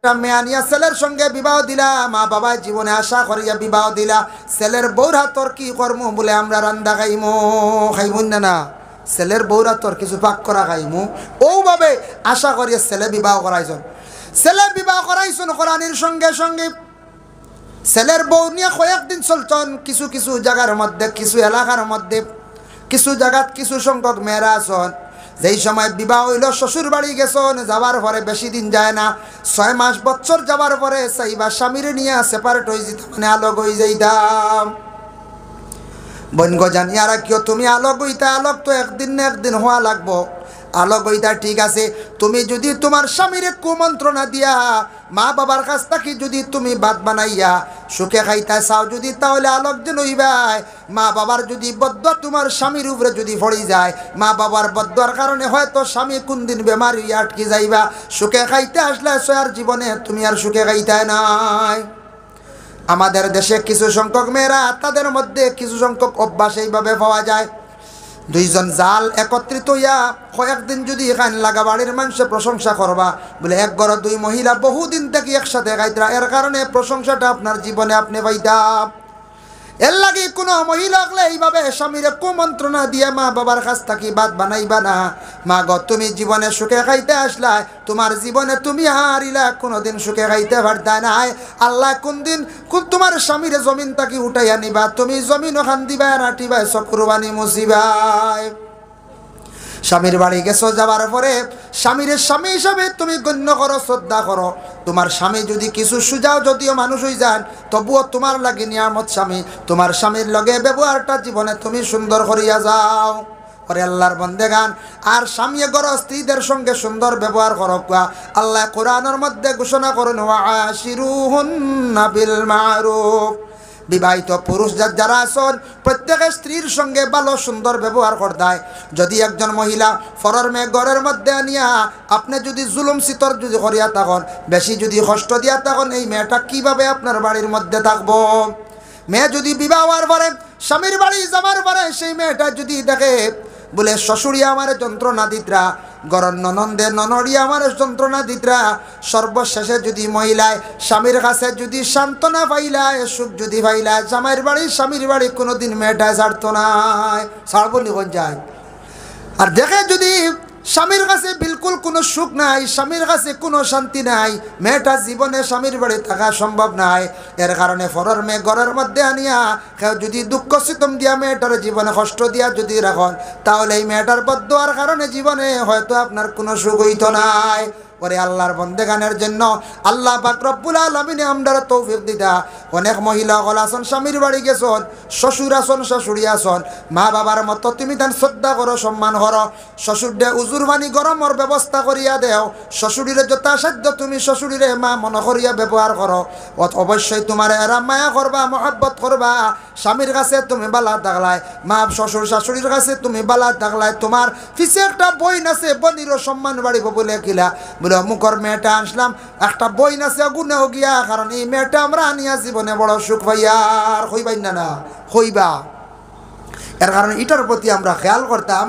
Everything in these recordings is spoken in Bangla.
মেয়া নিয়া ছেলের সঙ্গে বিবাহ দিলা, মা বাবা জীবনে আশা করিয়া বিবাহ দিলা, ছেলের বউরা তোর কি কর্ম বলে আমরা রান্দা খাইমু, খাইমুন না না, ছেলের বউরা তোর কিছু পাক করা খাইমু, ওভাবে আশা করিয়া ছেলে বিবাহ করাইছন। ছেলে বিবাহ করাইছন কোরআনের সঙ্গে সঙ্গে ছেলের বউ নিয়ে কয়েকদিন চলতন। কিছু কিছু জায়গার মধ্যে, কিছু এলাকার মধ্যে, কিছু জায়গাত কিছু সংখ্যক মেয়েরা আছেন যেই সময় বিবাহ হইল শ্বশুর বাড়ি গেছেন, যাবার পরে বেশি দিন যায় না, 6 মাস বছর যাবার পরে চাইবা স্বামীর নিয়ে সেপারেট হয়ে যেত, মানে আলোক হয়ে যাইতাম। বনগ জানিয়া রাখিও, তুমি আলোক হইতা, আলোক তো একদিন না একদিন হওয়া লাগবো। আলোক হইতা ঠিক আছে, তুমি যদি তোমার স্বামীর কুমন্ত্রণা দিয়া মা বাবার কাছ থেকে যদি তুমি ভাত বানাইয়া সুখে খাইতা চাও যদি, তাহলে আলোক যেন হইবাই। মা বাবার যদি বদ্দুয়া তোমার স্বামীর উপরে যদি পড়ি যায়, মা বাবার বদ্দুয়ার কারণে হয়তো স্বামী কোন দিন বেমার হইয়া আটকে যাইবা। সুখে খাইতে আসলে সয়ার জীবনে তুমি আর সুখে খাইতে নাই। আমাদের দেশে কিছু সংখ্যক মেয়েরা, তাদের মধ্যে কিছু সংখ্যক অভ্যাস এইভাবে পাওয়া যায়, দুইজন জাল একত্রিত হইয়া কয়েকদিন যদি এখান লাগা বাড়ির মানুষে প্রশংসা করবা, বলে এক ঘর 2 মহিলা বহুদিন থেকে একসাথে খাইতরা, এর কারণে প্রশংসাটা আপনার জীবনে আপনি পাইতা। এর লাগে কোনো মহিলা হলে এইভাবে স্বামীর কুমন্ত্রণা দিয়ে মা বাবার কাছ থেকে ভাত বানাইবা না। মা গো, তুমি জীবনে সুখে খাইতে আসলাই, তোমার জীবনে তুমি হারিলা, কোনোদিন সুখে খাইতে পারতা নাই। আল্লাহ কোন দিন তোমার স্বামীর জমিন তাকে উঠাইয়া নিবা, তুমি জমিন ওখান দিবা রাটিবাই চক্রবাণী মুসিবাই। স্বামীর বাড়ি গেছো, যাবার পরে স্বামীর স্বামী হিসাবে তুমি গণ্য করো, শ্রদ্ধা করো। তোমার স্বামী যদি কিছু সুজাও যদিও মানুষ হয়ে যান, তবুও তোমার লাগে নিয়ামত স্বামী, তোমার স্বামীর লগে ব্যবহারটা জীবনে তুমি সুন্দর করিয়া যাও। পরে আল্লাহর বন্দেগান, আর স্বামী গর স্ত্রীদের সঙ্গে সুন্দর ব্যবহার করো। আল্লাহ কোরআনের মধ্যে ঘোষণা করেন, ওয়াশিরুহুন্না বিল মারুফ। বিবাহিত পুরুষ যারা আছেন প্রত্যেকে স্ত্রীর সঙ্গে ভালো সুন্দর ব্যবহার করতে। যদি একজন মহিলা ফরর মেয়ে ঘরের মধ্যে আনিয়া আপনি যদি জুলুম সিতর যদি করিয়া থাকেন, বেশি যদি কষ্ট দিয়া থাকেন, এই মেয়েটা কিভাবে আপনার বাড়ির মধ্যে থাকবো? মেয়ে যদি বিবাহ হওয়ার পরে স্বামীর বাড়ি যাবার পরে সেই মেয়েটা যদি দেখে বলে শ্বশুরিয়া আমার যন্ত্রণা দিতরা, গরর ননন্দে ননরিয়া আমার যন্ত্রণা দিতরা, সর্বশেষে যদি মহিলায় স্বামীর কাছে যদি সান্ত্বনা পাইলায়, সুখ যদি পাইলায়, জামাইয়ের বাড়ি স্বামীর বাড়ি কোনোদিন মেয়েটায় ছাড়তো নাই, ছাড়বো নিখন যায়। আর দেখে যদি স্বামীর কাছে বিলকুল কোনো সুখ নাই, স্বামীর কাছে কোনো শান্তি নাই, মেয়েটা জীবনে স্বামীর বাড়ি থাকা সম্ভব নাই। এর কারণে ফরর মেয়ে ঘরের মধ্যে আনিয়া কেউ যদি দুঃখ সিতম দিয়া মেয়েটার জীবনে কষ্ট দিয়া যদি রাখন, তাহলে এই মেয়েটার বদদুয়ার কারণে জীবনে হয়তো আপনার কোনো সুখ হইতো নাই। ওরে আল্লাহর বন্দেগানের জন্য আল্লাহ পাক রব্বুল আলামিন আমরার তৌফিক দিতা। অনেক মহিলা হল আসন স্বামীর বাড়ি গেছন, শ্বশুর আসন শাশুড়ি আসন, মা বাবার মতো তুমি তার শ্রদ্ধা করো, সম্মান করো। শ্বশুর দে উজুর পানি গরমর ব্যবস্থা করিয়া দেও, শ্বশুরিরে যথাসাধ্য তুমি শ্বশুরিরে মা মনে করিয়া ব্যবহার করো। অবশ্যই তোমার এরা মায়া করবা, মহব্বত করবা। স্বামীর কাছে তুমি বালা থাকলায়, মা শ্বশুর শাশুড়ির কাছে তুমি বালা থাকলায়, তোমার পিছে একটা বইন আছে, বনিরও সম্মান বাড়িব বলে কিলা বলে অমুকর মেয়েটা আসলাম, একটা বইন আছে গুনেও গিয়া, কারণ এই মেয়েটা আমরা আনিয়া জীবনে বড় সুখ পাইয়ার হইবাই না না হইবা। এর কারণে এটার প্রতি আমরা খেয়াল করতাম।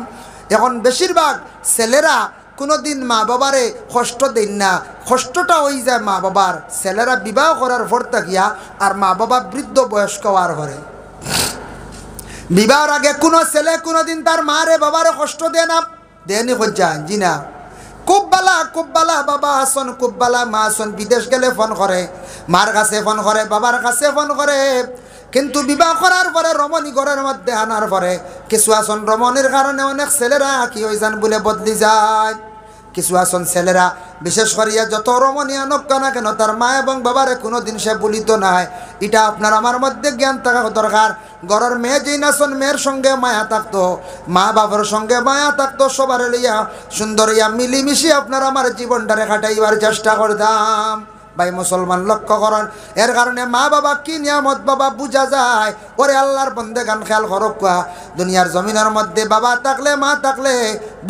এখন বেশিরভাগ ছেলেরা কোনোদিন মা বাবারে কষ্ট দেন না, কষ্টটা হয়ে যায় মা বাবার। ছেলেরা বিবাহ করার পর থাকিয়া আর মা বাবা বৃদ্ধ বয়স্ক হওয়ার পরে। বিবাহর আগে কোনো ছেলে কোনোদিন তার মারে বাবারে কষ্ট দেয় না, দেয়নি হজ্জান জি না। খুব বালা বাবা আসন, খুব বালা মা আসন, বিদেশ গেলে ফোন করে, মার কাছে ফোন করে, বাবার কাছে ফোন করে। কিন্তু বিবাহ করার পরে রমণী ঘরের মধ্যে আনার পরে কিছু আসন রমণীর কারণে অনেক ছেলেরা কি হয়ে যান বলে বদলি যায়। কিছু আসন ছেলেরা বিশেষ করিয়া যত রমণী আনক না কেন তার মা এবং বাবারে কোনো দিন সে বলিত নাই। এটা আপনার আমার মধ্যে জ্ঞান থাকা দরকার। ঘরের মেয়ে যেই নাচন মেয়ের সঙ্গে মায়া থাকতো, মা বাবার সঙ্গে মায়া থাকতো, সবার লইয়া সুন্দর ইয়া মিলিমিশি আপনার আমার জীবনটারে কাটাইবার চেষ্টা করতাম। ভাই মুসলমান লক্ষ্য করেন, এর কারণে মা বাবা কি নিয়ামত বাবা বুঝা যায়। ওরে আল্লাহর বন্দে গান খেয়াল করক, দুনিয়ার জমিনের মধ্যে বাবা থাকলে মা থাকলে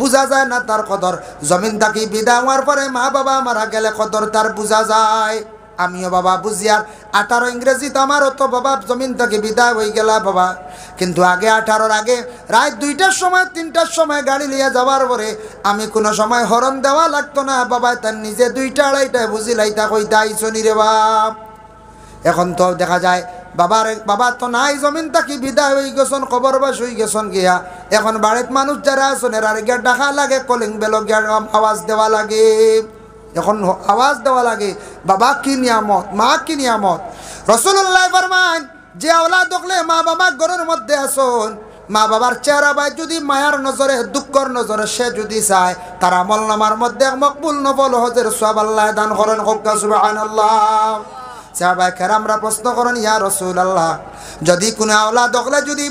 বুঝা যায় না তার কদর। জমিন থাকি বিদা হওয়ার পরে মা বাবা মারা গেলে কদর তার বুঝা যায়। আমিও বাবা বুঝিয়ার 18 ইংরেজিতে আমারও তো বাবা জমিন থেকে বিদায় হয়ে গেলা বাবা, কিন্তু আগে 18-র আগে রাত 2টার সময় 3টার সময় গাড়ি লিয়ে যাওয়ার পরে আমি কোনো সময় হরন দেওয়া লাগতো না বাবা, তার নিজে 2টা 2:30টায় বুঝি লাইতা কইতা আইসনি রে বাপ। এখন তো দেখা যায় বাবা তো নাই, জমিন থাকি বিদায় হয়ে গেছন, কবরবাস হয়ে গেছন গিয়া। এখন বাড়িত মানুষ যারা আছেন এর গিয়া ডাকা লাগে, কলিং বেল গিয়া আওয়াজ দেওয়া লাগে, এখন আওয়াজ দেওয়া লাগে। বাবা কি নিয়ামত, মা কি নিয়ামত। রাসূলুল্লাহ ফরমান যে আওলাদ দেখলে মা বাবা ঘরের মধ্যে আসুন, মা বাবার চেহারা বাই যদি মায়ার নজরে দুঃখর নজরে সে যদি চায়, তার আমল নামার মধ্যে মকবুল নফল হজের সওয়াব আল্লাহ দান করেন। সুবহানাল্লাহ। সাহাবায়ে কেরামরা প্রশ্ন করেন, ইয়া রাসূলুল্লাহ, যদি কোনো আওলাদ দেখলে যদি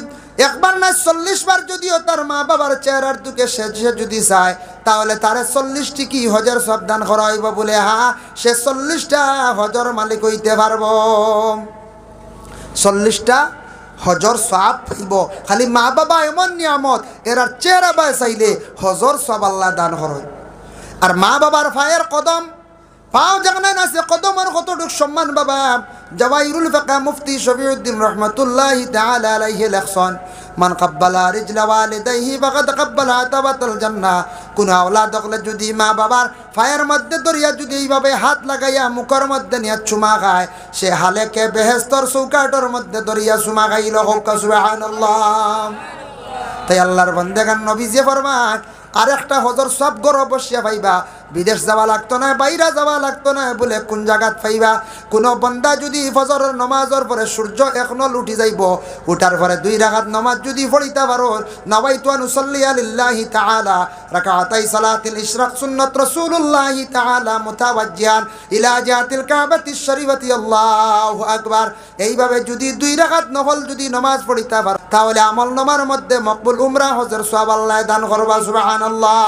একবার না 40 বার যদিও তার মা বাবার চেহারার দিকে সে যদি চায়, তাহলে তারে 40টি কি হজের সওয়াব দান করা হইব? বলে হ্যাঁ, সে 40টা হজর মালিক হইতে পারব, 40টা হজর সওয়াব পাইব। খালি মা বাবা এমন নিয়ামত, এরার চেহারা বাই চাইলে হজর সওয়াব আল্লাহ দান করেন। আর মা বাবার পায়ের কদম, পাও যেখানে আছে কদমের কতটুক সম্মান বাবা। জাওয়াহিরুল ফাকা মুফতি শফিউদ্দিন রাহমাতুল্লাহি তাআলা আলাইহি লেখছেন, মান কাব্বালা রিজলা ওয়ালিদাইহি ফাকাদ কাব্বালা আতাবাতাল জান্নাহ। কোন আওলাদ দেখলে যদি মা বাবার পায়ের মধ্যে ধরিয়া যদি এইভাবে হাত লাগাইয়া মুখের মধ্যে নিয়ে চুমা খায়, সে হালেকে বেহেশতর চৌকাঠের মধ্যে ধরিয়া চুমা খাইল। সুবহানাল্লাহ। তাই আল্লাহর বান্দাগান নবী যে ফরমান, আরেকটা হজর সব গরব বসিয়া পাইবা, বিদেশ যাওয়া লাগতো না, বাইরে যাওয়া লাগতো না। বলে কোন জায়গাত পাইবা? কোন বান্দা যদি ফজরের নমাজের পরে সূর্য এখনো উঠি যাইব, উঠার পরে 2 রাকাত নমাজ যদি পড়িতে পারো, নাওয়াইতু আন উসাল্লি লিল্লাহি তাআলা রাকাতাই সালাতিল ইশরাক সুন্নাত রাসূলুল্লাহি তাআলা মুতাওয়াজ্জিহান ইলা জাতিল কাবাতিশ শরীফাতি আল্লাহু আকবার। এইভাবে যদি 2 রাকাত নফল যদি নামাজ পড়িতে পারো, তাহলে আমল নামার মধ্যে মকবুল উমরা হজের সওয়াব আল্লাহ দান করবা। সুবহানাল্লাহ।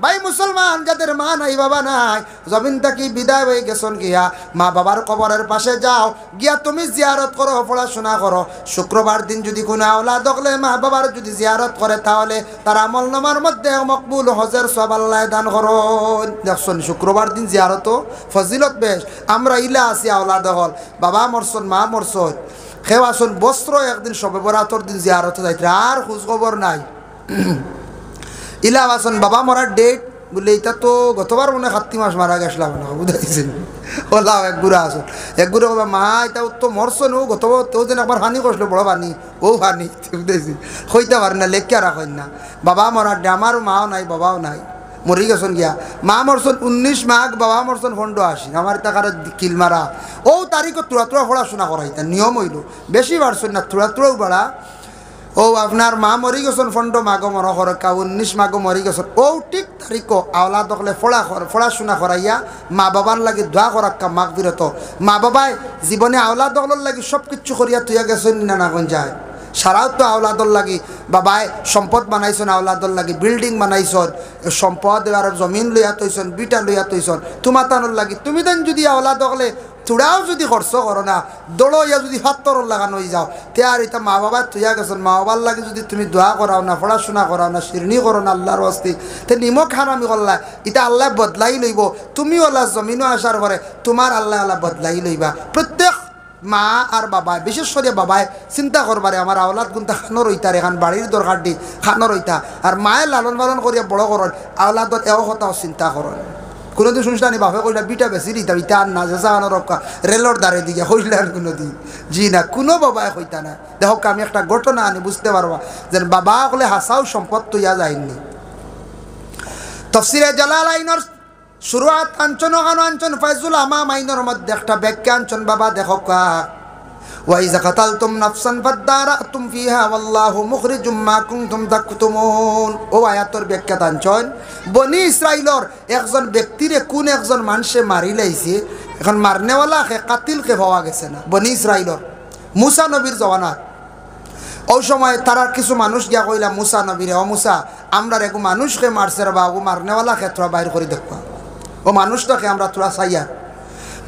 ভাই মুসলমান, যাদের মা নাই বাবা নাই, জমিন থেকে বিদায় হয়ে গেছেন গিয়া, মা বাবার কবরের পাশে যাও, গিয়া তুমি জিয়ারত করো, পড়াশোনা করো। শুক্রবার দিন যদি কোনো আওলাদ দেখলে মা বাবার যদি জিয়ারত করে, তাহলে তার আমল নামার মধ্যে মকবুল হজের সওয়াব আল্লাহ দান করো। দেখছেন, শুক্রবার দিন জিয়ারত ফজিলত বেশ। আমরা ইলা আছি আওলাদ হল, বাবা মরছন, মা মরছন, কেউ আসুন বস্ত্র একদিন শবে বরাতর দিন জিয়ারত যাইতে, আর খোঁজ খবর নাই। ইলা আসুন বাবা মরার ডেট বলে, এটা তো গতবার মনে 7 মাস মারা গেছিলাম না, বুঝাইছেন। ওলা এক গুড়া আসুন, এক গুড়া বাবা মা এটা তো মরছো নো, গতবার তো যেন একবার হানি করছিল, বড় পানি ও হানি বুঝাইছি, হইতে পারে না, লেখিয়া রাখেন না। বাবা মরার ডে, আমারও মাও নাই বাবাও নাই, মরি গেছেন গিয়া। মা মরছন 19 মাঘ, বাবা মরছন 15 আমার টাকার কিল মারা। ও তারিখও তুরা তুরা পড়াশোনা করাইতা নিয়ম হইল, বেশি বাড়ছেন না, তুরা তুরাও বাড়া। ও আপনার মা মরি গেছেন 15 মাঘ মর হরকা, 19 মাঘ মরি গেছেন। ও ঠিক তারিখ আওলাদ হলে পড়াশোনা করাইয়া মা বাবার লাগে দোয়া করাক্কা মাঘ বিরত। মা বাবাই জীবনে আওলাদ হলের লাগে সব কিছু করিয়া তুইয়া গেছেন না, না কোন যায় সারাও তো আওলাদর লাগি বাবাই সম্পদ বানাইছেন, আওলাদর লাগি বিল্ডিং বানাইছন, সম্পদ আর জমিন লইয়া তৈছন, বিটা লইয়া তৈছন, তোমার তানোর লাগি। তুমি দেন যদি আওলাদ হলে থোড়াও যদি খরচ করো না, দৌড়ো ইয়া যদি হাতর লাগানো হয়ে যাও, তে আর এটা মা বাবা তুইয়া গেছেন। মা বাবার লাগে যদি তুমি দোয়া করাও না, পড়াশোনা করাও না, শিরনি করো না আল্লাহর হস্তি, তে নিমক হারামি করলা, এটা আল্লাহ বদলাই লইব। তুমি আল্লাহ জমিনও আসার পরে তোমার আল্লাহ আল্লাহ বদলাই লইবা। প্রত্যেক মা আর বাবাই, বিশেষ করে বাবাই চিন্তা করবারে আমার আওলাদ গুনতা খানো রইতার, এখান বাড়ির দরকার দি খানো রইতা। আর মায়ের লালন পালন করিয়া বড় করেন, আওলাদত এও কথাও চিন্তা করেন। কোনোদিন শুনছ না বাপে কইলা বিটা বেশি দিতা, ইটা আর না যেসা রক্ষা রেলর দ্বারে দিকে হইলে আর কোনোদিন জি না, কোনো বাবাই কইতা না। দেখো আমি একটা ঘটনা আনি বুঝতে পারবা যে বাবা কলে হাসাও সম্পদ তুইয়া যায়নি। তাফসীরে জালালাইনের শুরুয়াত আনচন ওখানো আনচন ফাইজুল আমাম আইনের মধ্যে একটা ব্যাখ্যা আনচন বাবা দেখো কা, ওয়াইজা কাতালতুম নাফসান ফাদারাতুম ফিহা ওয়াল্লাহু মুখরিজুম মা কুনতুম তাকতুমুন। ও আয়াতের ব্যাখ্যা আনচন বনি ইসরাইলর একজন ব্যক্তিরে কোন একজন মানুষে মারি লাইছে, এখন মারনেওয়ালা কে কাতিলকে পাওয়া গেছে না। বনি ইসরাইলর মুসা নবীর জওয়ানাত ওই সময় তারা কিছু মানুষ গিয়া কইলা মুসা নবীরে, ও মুসা আমরা রেগু মানুষকে মারছে রে বা ও মারনেওয়ালা ক্ষেত্র বাইর করে দেখবা, ও মানুষটাকে আমরা তোরা চাইয়া।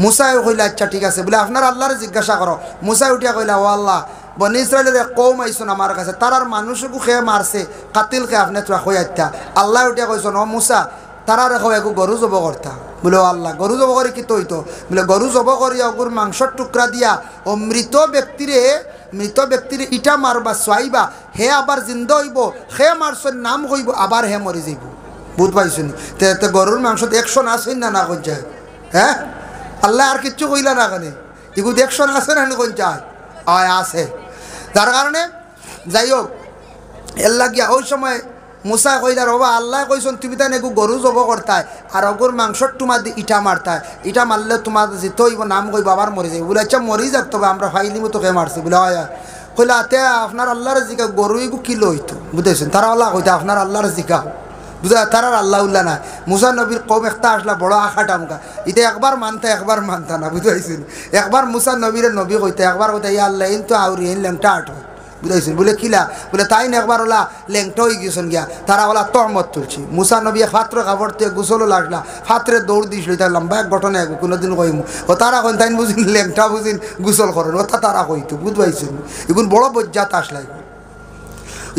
মুসাই কইলা আচ্ছা ঠিক আছে, বলে আপনার আল্লাহরে জিজ্ঞাসা করো। মুসাই উঠিয়া কইলা, ও আল্লাহ বনি ইসরায়েলের কৌম আইসুন আমার কাছে, তারার মানুষকে খেয়ে মারছে, কাতিলকে আপনি তোরা কই আচ্ছা। আল্লাহ উঠিয়া কইসন, ও মুসা তারা রেখো একু গরু জব করতা, বলে আল্লাহ গরু জব করে কি হইতো বলে গরু জব করিয়া ওগুর মাংসর টুকরা দিয়া ও মৃত ব্যক্তিরে ইটা মারবা সোয়াইবা হে আবার জিন্দা হইব হে মারছর নাম হইব আবার হে মরি যাইব বুঝ পাইছুনি তে গরুর মাংস 100 আসেন না কোন যায় হ্যাঁ আল্লাহ আর কিচ্ছু কইলা না কেন এগুলো 100 আসে না কোন যায় আয় আছে যার কারণে যাই হোক এর লাগিয়া ওই সময় মুসা কইলা রবা আল্লাহ কইসন তুমি তাই এগু গরু জব করতায় আর অগুর মাংসর তোমার দিয়ে ইটা মারতায় ইটা মারলে তোমার যেতে হইব নাম কইব আবার মরে যাই বলে আচ্ছা মরি যাক তবে আমরা ফাইলিমো তোকে মারছি বলে হয় কইলা তে আপনার আল্লাহর জিকা গরু এগু কিলো হইতো বুঝেছেন তারা আল্লাহ কইতা আপনার আল্লাহর জিকা বুঝা তারার আল্লাহ উল্লাহ নাই মুসা নবীর কম একটা আসলা বড় আশা টামকা এটা একবার মানতা না বুঝাইছেন একবার মুসা নবীর নবী কইতে একবার কইতা ইয়া আল্লাহ ইন তো আউরি ইন লেংটা আট বুঝাইছেন বলে কিলা বলে তাই না একবার ওলা লেংটা হয়ে গেছেন গিয়া তারা ওলা তহমত তুলছি মুসা নবী ফাত্র কাপড় থেকে গুসলও লাগলা ফাত্রে দৌড় দিয়েছিল তার লম্বা এক ঘটনা কোনোদিন কইমু ও তারা কইন তাই বুঝিন লেংটা বুঝিন গুসল করেন ও তারা কইতো বুঝবাইছেন এগুন বড় বজ্জাত আসলাই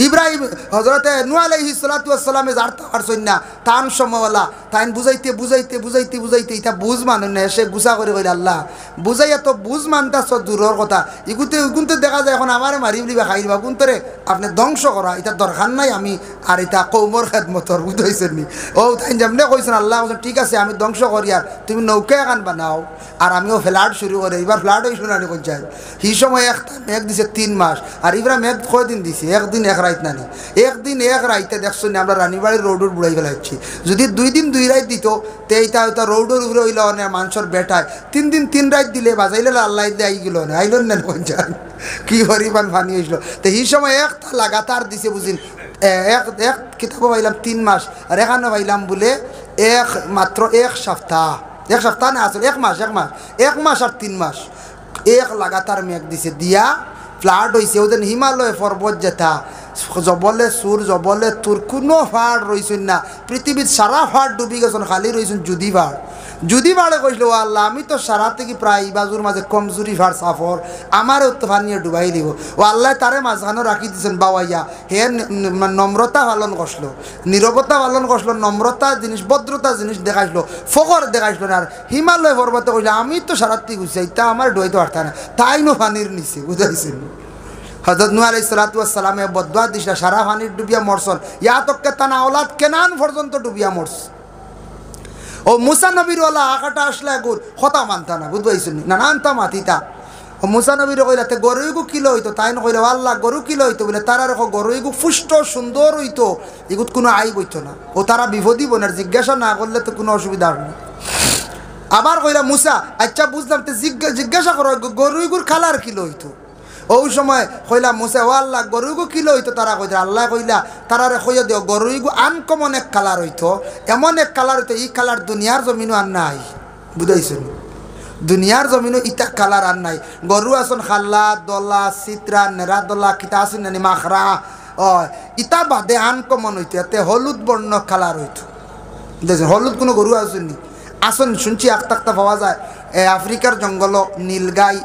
ইব্রাহিম হজরতে নূহ আলাইহিস সালাতু ওয়াস সালামে জারতা পারছই না তান সময়ওয়ালা তাইন বুঝাইতে এটা বুঝ মানুন না সে গুসা করে কইল আল্লাহ বুঝাইয়া তো বুঝ মানতাছ দূরের কথা ইগুতে দেখা যায় এখন আমারে মারি বলিবা খাইবা কোনতরে আপনি ধ্বংস করা এটা দরকার নাই আমি আর এটা কওমর খেদমতর বুঝাইছেন নি ও তাইন যেমনে কইছেন আল্লাহ ঠিক আছে আমি ধ্বংস করি আর তুমি নৌকা এখন বানাও আর আমিও ফ্ল্যাট শুরু করে এবার ফ্ল্যাট হয়ে শুনানি কোন চাই সেই সময় একটা মেঘ দিছে 3 মাস আর এবার মেঘ কয়দিন দিছে একদিন এক রাইত নানি একদিন এক রাইতে দেখছেন আমরা রানীবাড়ির রোডের বুড়াই ফেলাচ্ছি যদি 2 দিন 2 রাইত দিত তে এইটা রোডের উপরে হইল না মানুষের বেটায় 3 দিন 3 রাইত দিলে বাজাইলে আল্লাহ দিয়ে আই গেল না আইলেন না কোন চাই কি হরিবান ফানি হয়েছিল তো এই সময় একটা লাগাতার দিছে বুঝিন এক কিতাব পাইলাম 3 মাস আর এখানে পাইলাম বলে মাত্র এক সপ্তাহ না আসলে এক মাস আর 3 মাস এক লাগাতার মেঘ দিছে দিয়া ফ্লাড হয়েছে ওদের হিমালয় পর্বত যেটা জবলে সুর জবলে তুর কোনো ফাড় রয়েছেন না পৃথিবীর সারা ফাড় ডুবি গেছেন খালি রয়েছেন যদি ভাড়ে কইছিল ও আল্লাহ আমি তো সারা থেকে প্রায় বাজুর মাঝে কমজোরি ফাড় সাফর আমারও তো ফানিয়ে ডুবাই দিব ও আল্লাহ তারে মাঝখানে রাখি দিয়েছেন বাবাইয়া হে নম্রতা পালন করছিল নীরবতা পালন করছিল নম্রতা জিনিস ভদ্রতা জিনিস দেখাইছিল ফকর দেখাইছিল না আর হিমালয় পর্বতে কইলে আমি তো সারা থেকে গুছি তা আমার ডুবাইতে পারতাম না তাই নো ফানির নিচে বুঝাইছেন হযরত নূহ আলাইহিস সালাতু ওয়াস সালামে বদদুয়া দিশা সারা পানির ডুবিয়া মরছন ইয়া তককে তানা আওলাদ কেনান পর্যন্ত ডুবিয়া মরছ ও মুসা নবীর ওলা আকাটা আসলে গুর কথা মানতা না বুঝবাইছেন না নানতা মাতিতা ও মুসা নবীর কইলাতে গরুইগু কিলো হইতো তাই না কইলা আল্লাহ গরু কিলো হইতো বলে তারা রেখো গরুইগু পুষ্ট সুন্দর হইতো এগুত কোনো আই বইতো না ও তারা বিপদই বোনার জিজ্ঞাসা না করলে তো কোনো অসুবিধা হবে না আবার কইলা মুসা আচ্ছা বুঝলাম তো জিজ্ঞাসা করো গরুইগুর কালার কিলো হইতো ওই সময় কইলা মুসা ও আল্লাহ গরুইগু কিলো হইতো তারা কইলা আল্লাহ কইলা তারারে কইয়া দিও গরুইগু আনকমন এক কালার হইতো এমন এক কালার হইতো এই কালার দুনিয়ার জমিনও আর নাই বুঝাইছেন দুনিয়ার জমিনও ইটা কালার আর নাই গরু আসন খাল্লা দলা চিত্রা নেরা দলা কিতা আসেন নানি মাখরা ও ইটা বাদে আনকমন হইতো এতে হলুদ বর্ণ কালার হইতো বুঝেছেন হলুদ কোনো গরু আসেননি আসন শুনছি আখতাক্তা পাওয়া যায় আফ্রিকার জঙ্গল নীলগাই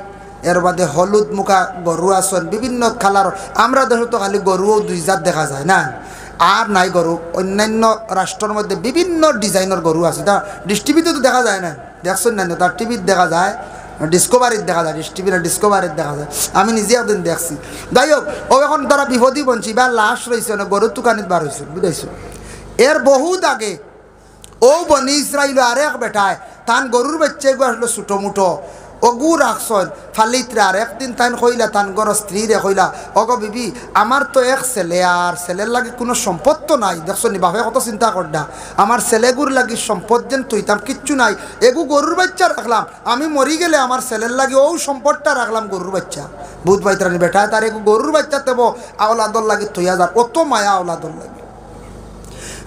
এর বাদে হলুদ মুখা গরু আসন বিভিন্ন কালার আমরা দেশে তো খালি গরুও 2 জাত দেখা যায় না আর নাই গরু অন্যান্য রাষ্ট্রের মধ্যে বিভিন্ন ডিজাইনের গরু আছে তা ডিশ টিভিতে তো দেখা যায় না দেখছেন না তার টিভিতে দেখা যায় ডিসকভারিতে দেখা যায় ডিসকভারিতে দেখা যায় আমি নিজে একদিন দেখছি যাই হোক ও এখন তারা বিপদই বঞ্চি বা লাশ রয়েছে না গরুর তুকানিত বার হয়েছে বুঝাইছো এর বহুত আগে ও বনি ইসরাইল আরেক বেটায় তান গরুর বাচ্চা এগু আসলো ছোটো মুটো অগু রাখছন ফালিত্রে আর একদিন তাইন কইলা তান গর স্ত্রী রে কইলা অগ বিবি আমার তো এক ছেলে আর ছেলের লাগে কোনো সম্পদ তো নাই দেখছো নি বাপে কত চিন্তা করডা আমার ছেলেগুর লাগি সম্পদ যেন তুইতাম কিচ্ছু নাই এগু গরুর বাচ্চা রাখলাম আমি মরি গেলে আমার ছেলের লাগে ও সম্পদটা রাখলাম গরুর বাচ্চা বুধ বাইতরানি বেটা তার এগু গরুর বাচ্চা তেব আওলাদর লাগে 3000 অত মায়া আওলাদর লাগে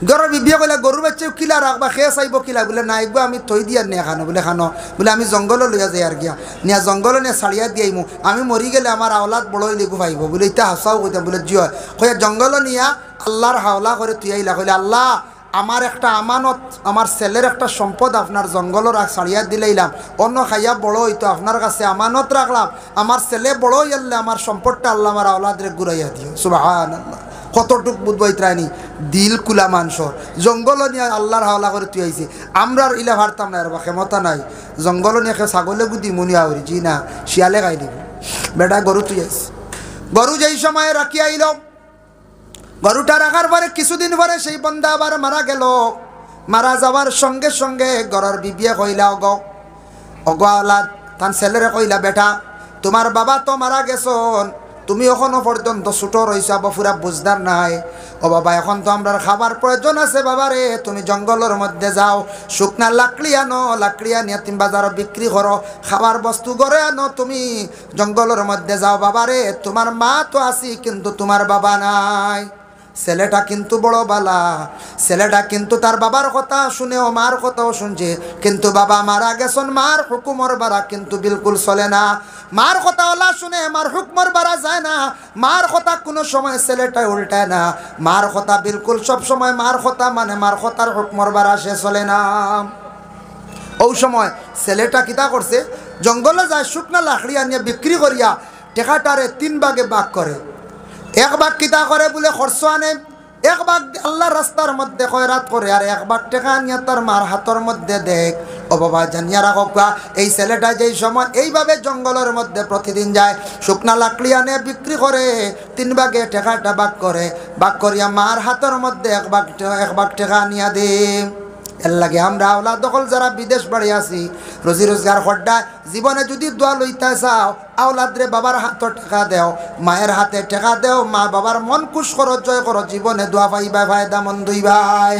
গরু বিবিয়া কইলা গরুর বাচ্চা কিলা রাখবা খেয়ে চাইব কিলা বলে না এগুলো আমি থই দিয়া নিয়ে খানো বলে আমি জঙ্গলে লইয়া যাই আর গিয়া নিয়া জঙ্গলে নিয়ে ছাড়িয়া দিয়াইমু আমি মরি গেলে আমার আওলাদ বড়ই লেগু পাইব বলে ইটা হাসাও কইতাম বলে জিয় কইয়া জঙ্গলে নিয়া আল্লাহর হাওলা করে তুই আইলা কইলে আল্লাহ আমার একটা আমানত আমার ছেলের একটা সম্পদ আপনার জঙ্গলের ছাড়িয়া দিলাইলাম অন্য খাইয়া বড় হইতো আপনার কাছে আমানত রাখলাম আমার ছেলে বড় হইলে আমার সম্পদটা আল্লাহ আমার আওলাদরে ঘুরাইয়া দিও সুবহানাল্লাহ কতটুক বুধবইত্রানি দিল কুলা মানুষর জঙ্গল নিয়ে আল্লাহর হাওলা করে তুই আইছে আমরা ইলা ভারতাম না আর ক্ষমতা নাই জঙ্গল নিয়ে ছাগলে গুদি মনি আউরি জি না শিয়ালে খাই দিব বেটা গরু তুই আইস গরু যেই সময় রাখি আইল গরুটা রাখার পরে কিছুদিন পরে সেই বন্দা আবার মারা গেল মারা যাওয়ার সঙ্গে সঙ্গে গরর বিবিয়া কইলা অগওয়ালাদ তান ছেলেরে কইলা বেটা তোমার বাবা তো মারা গেছন তুমি এখনো পর্যন্ত ছোট রইছা বফুরা বুঝদার নাই ও বাবা এখন তো আমরা খাবার প্রয়োজন আছে বাবা রে তুমি জঙ্গলের মধ্যে যাও শুকনা লাকড়ি আনো লাকড়ি আনিয়া তুমি বাজারে বিক্রি করো খাবার বস্তু করে আনো তুমি জঙ্গলের মধ্যে যাও বাবা রে তোমার মা তো আছি কিন্তু তোমার বাবা নাই ছেলেটা কিন্তু বড় বালা ছেলেটা কিন্তু তার বাবার কথা শুনে ও মার কথাও শুনছে কিন্তু বাবা মারা গেছেন মার হুকুমর বাড়া কিন্তু বিলকুল চলে না মার কথা ওলা শুনে মার হুকুমর বাড়া যায় না মার কথা কোনো সময় ছেলেটা উল্টায় না মার কথা বিলকুল সব সময় মার কথা মানে মার কথার হুকুমর বাড়া সে চলে না ওই সময় ছেলেটা কিতা করছে জঙ্গলে যায় শুকনা লাকড়ি আনিয়ে বিক্রি করিয়া টেকাটারে 3 ভাগে ভাগ করে এক ভাগ কিতা করে বলে খরচ আনে এক ভাগ আল্লাহ রাস্তার মধ্যে খয়রাত করে আর এক ভাগ টাকা নিয়ে তার মার হাতের মধ্যে দেখ ও বাবা জানিয়া রাখা এই ছেলেটা যেই সময় এইভাবে জঙ্গলের মধ্যে প্রতিদিন যায় শুকনা লাকড়ি আনে বিক্রি করে 3 ভাগে টাকাটা ভাগ করিয়া মার হাতের মধ্যে এক ভাগ টাকা নিয়ে দে এর লাগে আমরা আওলা দখল যারা বিদেশ বাড়ি আছি রোজি রোজগার খড্ডা জীবনে যদি দোয়া লইতে চাও আওলাদরে বাবার হাতে টাকা দেও মায়ের হাতে টাকা দেও মা বাবার মন খুশ করো জয় করো জীবনে দোয়া পাইবা ফায়দা মন দুই ভাই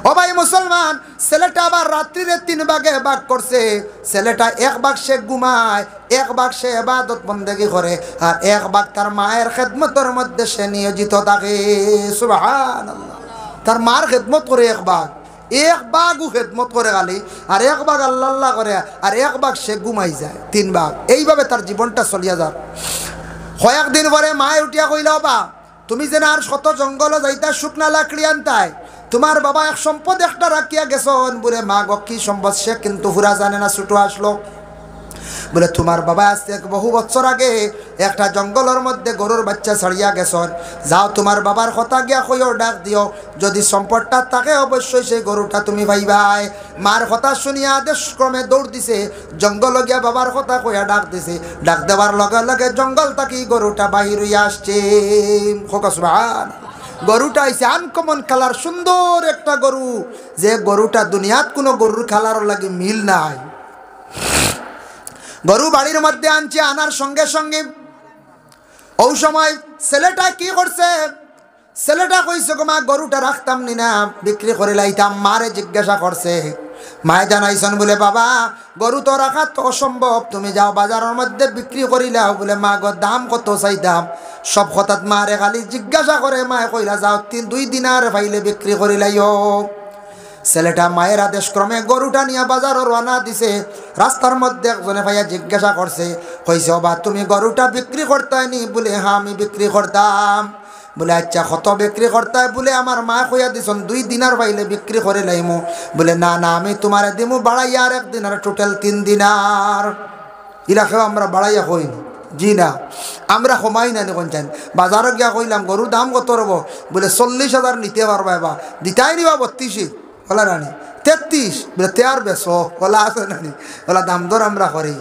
ও ভাই মুসলমান ছেলেটা আবার রাত্রিরে 3 ভাগে ভাগ করছে ছেলেটা এক ভাগ সে ঘুমায় এক ভাগ সে ইবাদত বন্দেগী করে আর এক ভাগ তার মায়ের খেদমতের মধ্যে সে নিয়োজিত থাকে সুবহানাল্লাহ তার মার খেদমত করে এক ভাগও খেদমত করে গালি আর এক ভাগ আল্লাহ আল্লাহ করে আর এক ভাগ সে ঘুমাই যায় 3 ভাগ এইভাবে তার জীবনটা চলিয়া যায় কয়েকদিন পরে মায়ে উঠিয়া কইল বা তুমি যেন আর শত জঙ্গলে যাইতা শুকনা লাকড়ি আনতাই তোমার বাবা এক সম্পদ একটা রাখিয়া গেছন বলে মা গো কি সম্পদ সে কিন্তু পুরা জানে না ছোট আসলো বলে তোমার বাবা আজকে বহু বছর আগে একটা জঙ্গলের মধ্যে গরুর বাচ্চা ছাড়িয়া গেছন যাও তোমার বাবার কথা গিয়া কইও ডাক দিও যদি সম্পদটা থাকে অবশ্যই সেই গরুটা তুমি পাইবাই মার কথা শুনিয়া আদেশ ক্রমে দৌড় দিছে জঙ্গল গিয়া বাবার কথা কইয়া ডাক দিছে ডাক দেওয়ার লগে লগে জঙ্গল থাকি গরুটা বাহির হইয়া আসছে সুবহান গরুটা আইছে আনকমন কালার সুন্দর একটা গরু যে গরুটা দুনিয়াত কোনো গরুর কালার লাগে মিল নাই গরু বাড়ির মধ্যে আনছে আনার সঙ্গে সঙ্গে ওই সময় ছেলেটা কি করছে ছেলেটা কইছে মা গরুটা রাখতাম নি না বিক্রি করে লাইতাম মারে জিজ্ঞাসা করছে মায়ে জানাইছেন বলে বাবা গরু তো রাখা তো অসম্ভব তুমি যাও বাজারের মধ্যে বিক্রি করিলাও বলে মা গো দাম কত চাইতাম সব হঠাৎ মারে খালি জিজ্ঞাসা করে মায়ে কইলা যাও 2 দিনার পাইলে বিক্রি করিলাইও ছেলেটা মায়ের আদেশ ক্রমে গরুটা নিয়ে বাজারে রওনা দিছে রাস্তার মধ্যে একজনে ভাইয়া জিজ্ঞাসা করছে কইছে বা তুমি গরুটা বিক্রি করতাই নি বলে হ্যাঁ আমি বিক্রি করতাম বলে আচ্ছা কত বিক্রি করতাই বলে আমার মা কইয়া দিছন 2 দিনার পাইলে বিক্রি করে লাইমু বলে না না আমি তোমারে দিমু বাড়াইয়া আর 1 দিনার টোটাল 3 দিনার ইরাকেও আমরা বাড়াইয়া কইনি জি না আমরা কমাই না কোন চান বাজারে গিয়া কইলাম গরুর দাম কত রব বলে 40,000 নিতে পারবা বা দিতাই নিবা 32 বলা রানি 33 বলে 13 বেশো বলা আছে নানি বলা দাম দর আমরা করি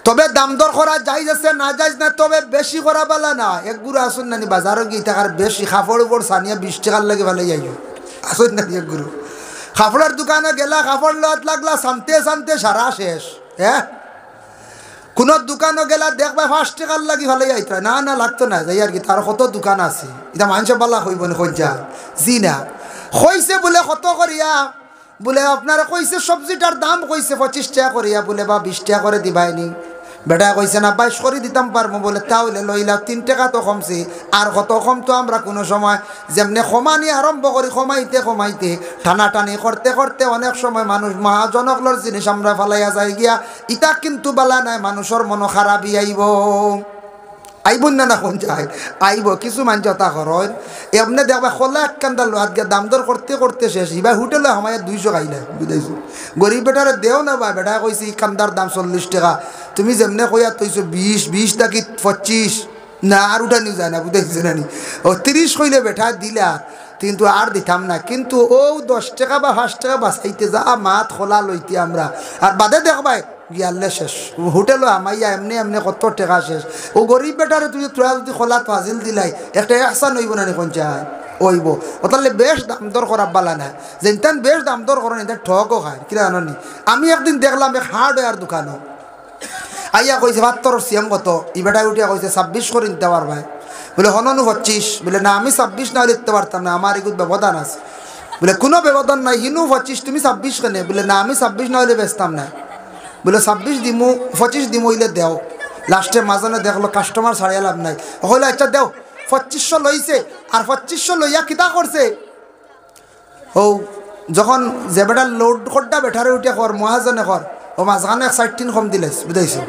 তবে দাম দর করা যাইজ আছে না যাইজ না তবে বেশি করা বলা না এক গুরু আসুন নানি বাজারে গিয়ে টাকার বেশি কাপড় উপর সানিয়া 20 টাকার লাগে ভালো যাইও আসুন নানি এক গুরু কাপড়ের দোকানে গেলা কাপড় লওয়াত লাগলা শান্তে সারা শেষ হ্যাঁ কোন দোকানে গেলা দেখবা 5 টাকার লাগি ভালো যাইতা না না লাগতো না যাই আর কি তার কত দোকান আছে এটা মানুষ বালা কইব না কইজা জি না কইছে বলে কত করিয়া বলে আপনারা কইছে সবজিটার দাম কইছে 25 টাকা করিয়া বলে বা 20 টাকা করে দিবাইনি বেটা কইছে না 22 করে দিতাম পারমু বলে তাহলে লইলা 3 টাকা তো কমছে আর কত কম তো আমরা কোনো সময় যেমনে কমানি আরম্ভ করি কমাইতে টানাটানি করতে করতে অনেক সময় মানুষ মহাজনকলর জিনিস আমরা ফালাইয়া যাই গিয়া ইটা কিন্তু বালা নাই মানুষের মন খারাপই আইব না কোন যায় আইব কিছু মানুষ তা করেন এমনি দেখবা খোলা এক কান্দার লোহাত গিয়া দাম দর করতে শেষ এবার হোটেলে আমায় 200 খাইলে বুঝাইছো গরিব বেটারে দেও না বা বেটা কইছি কান্দার দাম 40 টাকা তুমি যেমনে কইয়া তৈছো 20 থাকি 25 না আর উঠানি যায় না, বুঝাইছে না নি? ও 30 কইলে বেটা দিলা, কিন্তু আর দিতাম না। কিন্তু ও 10 টাকা বা 5 টাকা বাঁচাইতে যা মাত খোলা লইতে আমরা, আর বাদে দেখবাই গিয়ালে শেষ। হোটেলও আমাইয়া এমনি এমনি কত টাকা শেষ। ও গরিব বেটারে তুমি তোরা যদি খোলা ফাজিল দিলাই একটা আহসান হইব না নি? কোন চাই ওইব ও তাহলে বেশ দাম দর করা বালা না, যেন বেশ দাম দর করেন এটা ঠকও খায় কিনা জানি। আমি একদিন দেখলাম এক হার্ডওয়্যার দোকানও আইয়া কইছে 72 সিএম কত, ই বেটায় উঠিয়া কইছে 26 করে নিতে পারবাই। বলে হননু 25, বলে না আমি 26 না লিখতে পারতাম না, আমার এগুলো ব্যবধান আছে। বলে কোনো ব্যবধান নাই, হিনু 25 তুমি 26 কেনে? বলে না আমি 26 না হলে বেচতাম না। বলে 26 দিমু 25 দিমু হইলে দেও। লাস্টে মাঝনে দেখলো কাস্টমার ছাড়িয়া লাভ নাই, হইলে আচ্ছা দেও। 2500 লইছে, আর 2500 লইয়া কিতা করছে, ও যখন যে বেটা লোড করটা বেটারে উঠিয়া কর মহাজনে কর, ও মাঝখানে 60 কম দিলাইছ, বুঝাইছো?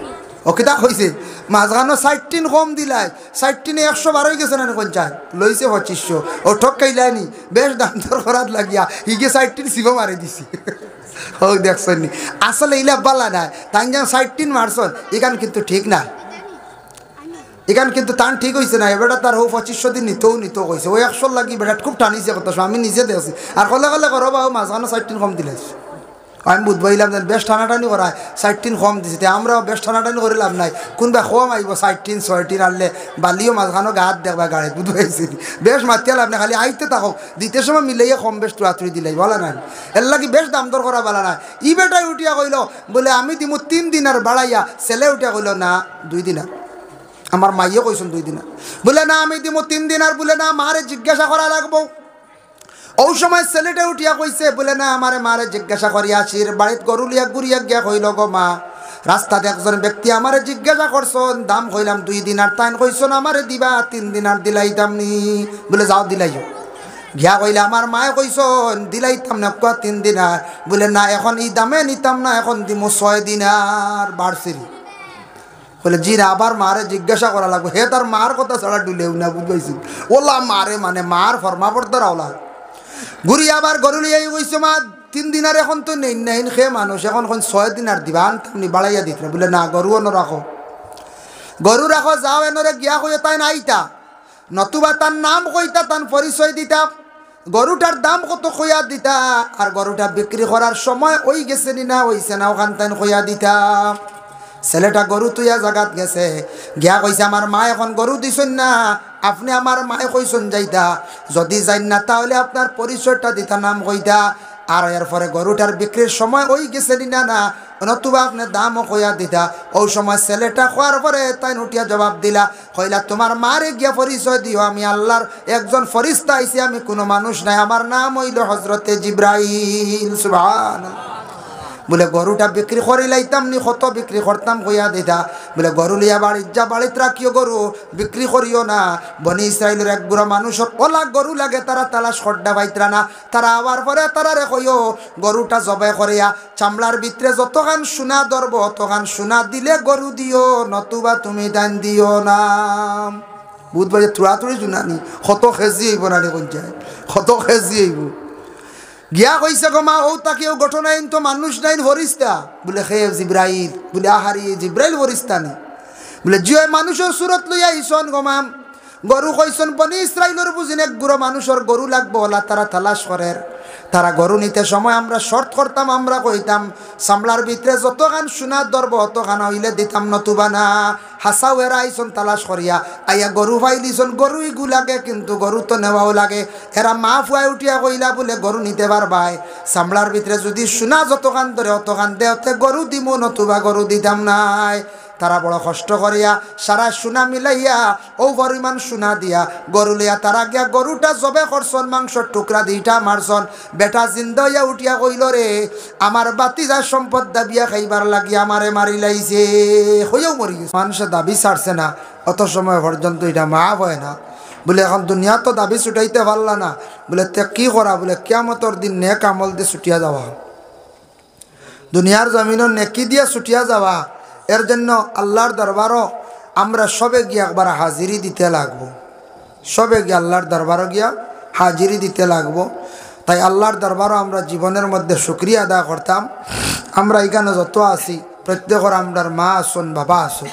ও কিতা কইছে মাঝখানে 60 কম দিলাই, 60 112 হয়ে গেছে না কোন চাই লইছে 2500। ও ঠক খাইলানি বেশ দাম দর করার লাগিয়া হিগে 60 সিবা মারি দিছি। ও দেখছনি আসলে ইলা বালা নাই, তাই যেন 60 মারছন এখান কিন্তু ঠিক না, এখান কিন্তু টান ঠিক হয়েছে না। এবার তার হোক 2500 দিন নিতেও কইছে, ও 100 লাগি বেটা খুব টানিছে কথা, আমি নিজে দেখছি। আর কলে কলে করো বা মাঝখানে 60 কম দিলে আমি বুঝবাইলাম যেন বেশ টানাটানি করায় 60 কম দিছে, আমরাও বেশ টানাটানি করে লাভ নাই। কোনবা কম আইব 60 60 আনলে বালিও মাঝখানো গাত দেখবা গাড়ি, বুঝবাইছি বেশ মাতিয়া লাভ নাই, খালি আইতে থাকো দিতে সময় মিলাইয়া কম বেশ তুড়াতুড়ি দিলাই বলা নাই। এর লাগি বেশ দাম দর করা বলা নাই। ই বেটাই উঠিয়া কইল বলে আমি দিমু 3 দিন আর বাড়াইয়া, ছেলে উঠিয়া কইল না 2 দিন। আমার মাইয়ে কইছেন 2 দিন, বলে না আমি দিমু 3 দিন। আর বলে না মারে জিজ্ঞাসা করা লাগবো। ওই সময় ছেলেটা উঠিয়া কইছে বলে না আমারে মারে জিজ্ঞাসা করিয়া আসির বাড়িত গরু লিয়া গুড়িয়া গিয়া কইল গো মা রাস্তাতে একজন ব্যক্তি আমারে জিজ্ঞাসা করছন, দাম কইলাম 2 দিন, আর তাই কইছন আমারে দিবা 3 দিন আর দিলাইতাম নি। বলে যাও দিলাইও। গিয়া কইলে আমার মায়ে কইছন দিলাইতাম না 3 দিন। আর বলে না এখন এই দামে নিতাম না, এখন দিমু 6 দিন আর বাড়ছিরি। বলে জি না, আবার মারে জিজ্ঞাসা করা লাগবে। হে তার মার কথা ছাড়া ডুলেও না, বুঝবাইছি ওলা মারে মানে মার ফরমা পড়তে রাওলা ঘুরি আবার গরু লিয়াই কইছো মা 3 দিন আর এখন তো নেই নেই খে মানুষ এখন 6 দিন আর দিবা আনতামনি বাড়াইয়া দিত না। বলে না গরুও ন রাখো, গরু রাখো যাও এনরে গিয়া কইয়া তাই নাইতা, নতুবা তার নাম কইতা তার পরিচয় দিতা, গরুটার দাম কত কইয়া দিতা, আর গরুটা বিক্রি করার সময় ওই গেছে নি না হইছে না ওখান তাই কইয়া দিতা। ছেলেটা গরু তুইয়া জাগাত গেছে, গিয়া কইছে আমার মা এখন গরু দিছেন না, আপনি আমার মায়ে কইছেন যাইতা, যদি যাই না তাহলে আপনার পরিচয়টা দিতা নাম কইতা, আর এরপরে গরুটার বিক্রির সময় ওই গেছে না না নতুবা আপনার দামও কইয়া দিতা। ওই সময় ছেলেটা খোয়ার পরে তাই উঠিয়া জবাব দিলা কইলা তোমার মারে গিয়া পরিচয় দিও, আমি আল্লাহর একজন ফরিস্তা আইছি, আমি কোনো মানুষ নাই, আমার নাম হইল হজরতে জিব্রাইল। সুবহানাল্লাহ। বলে গরুটা বিক্রি করে লাইতাম নি, কত বিক্রি করতাম কইয়া দিতা। বলে গরু লিয়া বাড়ির যা বাড়িতে রাখিও, গরু বিক্রি করিও না। বনি ইসরায়েলের এক বুড়া মানুষের ওলা গরু লাগে, তারা তালাশ খড্ডা পাইতরা না, তারা আবার পরে তারা রে কইও গরুটা জবাই করিয়া চামড়ার ভিতরে যতখান সোনা ধরব অতখান সোনা দিলে গরু দিও, নতুবা তুমি দান দিও না। বুধবারে তুড়াতুড়ি জুনানি কত কেজি হইব না রে কোন যায়, কত কেজি হইব। গিয়া কইছে গো মা ও তাকেও ঘটনা তো মানুষ নাই ফরিস্তা। বলে খে জিব্রাইল। বলে আহারি জিব্রাইল ফরিস্তা নি? বলে জিও মানুষের সুরত লইয়া আইসন গো মা, গরু কইসন বনি ইসরাইলের বুঝিন এক গুড়ো মানুষের গরু লাগবো, ওলা তারা তালাশ করে, তারা গরু নিতে সময় আমরা শর্ত করতাম, আমরা কইতাম সামলার ভিতরে যতখান সোনা ধরব অতখান হইলে দিতাম, নতুবা না। হাসাও এরা আইসন তালাশ করিয়া আইয়া গরু ভাই দিছন, গরু ইগু লাগে কিন্তু গরু তো নেওয়াও লাগে। এরা মা ফুয়াই উঠিয়া কইলা বলে গরু নিতে পারবাই, সামলার ভিতরে যদি সোনা যতখান ধরে অতখান দেওতে গরু দিমু, নতুবা গরু দিতাম নাই। তারা বড় কষ্ট করিয়া সারা সোনা মিলাইয়া ও পরিমাণ সোনা দিয়া গরু লিয়া তারা গিয়া গরুটা জবে করছন, মাংসর টুকরা দিটা মারছন। বেটা জিন্দা হইয়া উঠিয়া কইল রে আমার বাতিজার সম্পদ দাবিয়া খাইবার লাগিয়া আমারে মারি লাইছে, হইয়াও মরি গেছে। মানুষের দাবি ছাড়ছে না অত সময় পর্যন্ত, এটা মাফ হয় না। বলে এখন দুনিয়া তো দাবি ছুটাইতে পারলা না, বলে তে কি করা? বলে কিয়ামতের দিন নেক আমল দিয়ে ছুটিয়া যাওয়া, দুনিয়ার জমিনের নেকি দিয়া ছুটিয়া যাওয়া। এর জন্য আল্লাহর দরবারও আমরা সবে গিয়া একবার হাজিরি দিতে লাগবো, সবে গিয়ে আল্লাহর দরবারও গিয়া হাজিরি দিতে লাগবো। তাই আল্লাহর দরবারও আমরা জীবনের মধ্যে শুকরিয়া আদা করতাম। আমরা এখানে যত আছি প্রত্যেকের আমরার মা আসুন বাবা আসুন,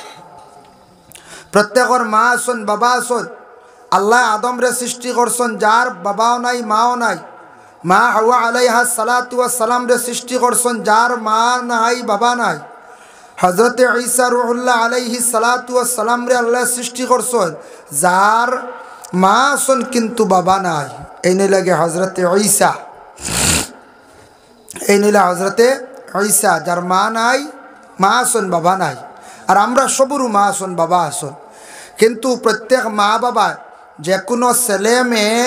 প্রত্যেকর মা আসন বাবা আসন। আল্লাহ আদমরে সৃষ্টি করছেন যার বাবাও নাই মাও নাই। মা হাওয়া আলাইহা সালাতু ওয়াস সালাম রে সৃষ্টি করছেন যার মা নাই বাবা নাই। হযরতে ঈসা রূহুল্লাহ আলাইহি সালাতু ওয়াস সালাম রে আল্লাহ সৃষ্টি করছেন যার মা আসন কিন্তু বাবা নাই। এই নিয়ে লাগে হযরতে ঈসা, এই নিলে হযরতে ঈসা যার মা নাই, মা আসন বাবা নাই। আর আমরা সবরু মা আসন বাবা আসন। কিন্তু প্রত্যেক মা বাবা যে কোনো ছেলে মেয়ে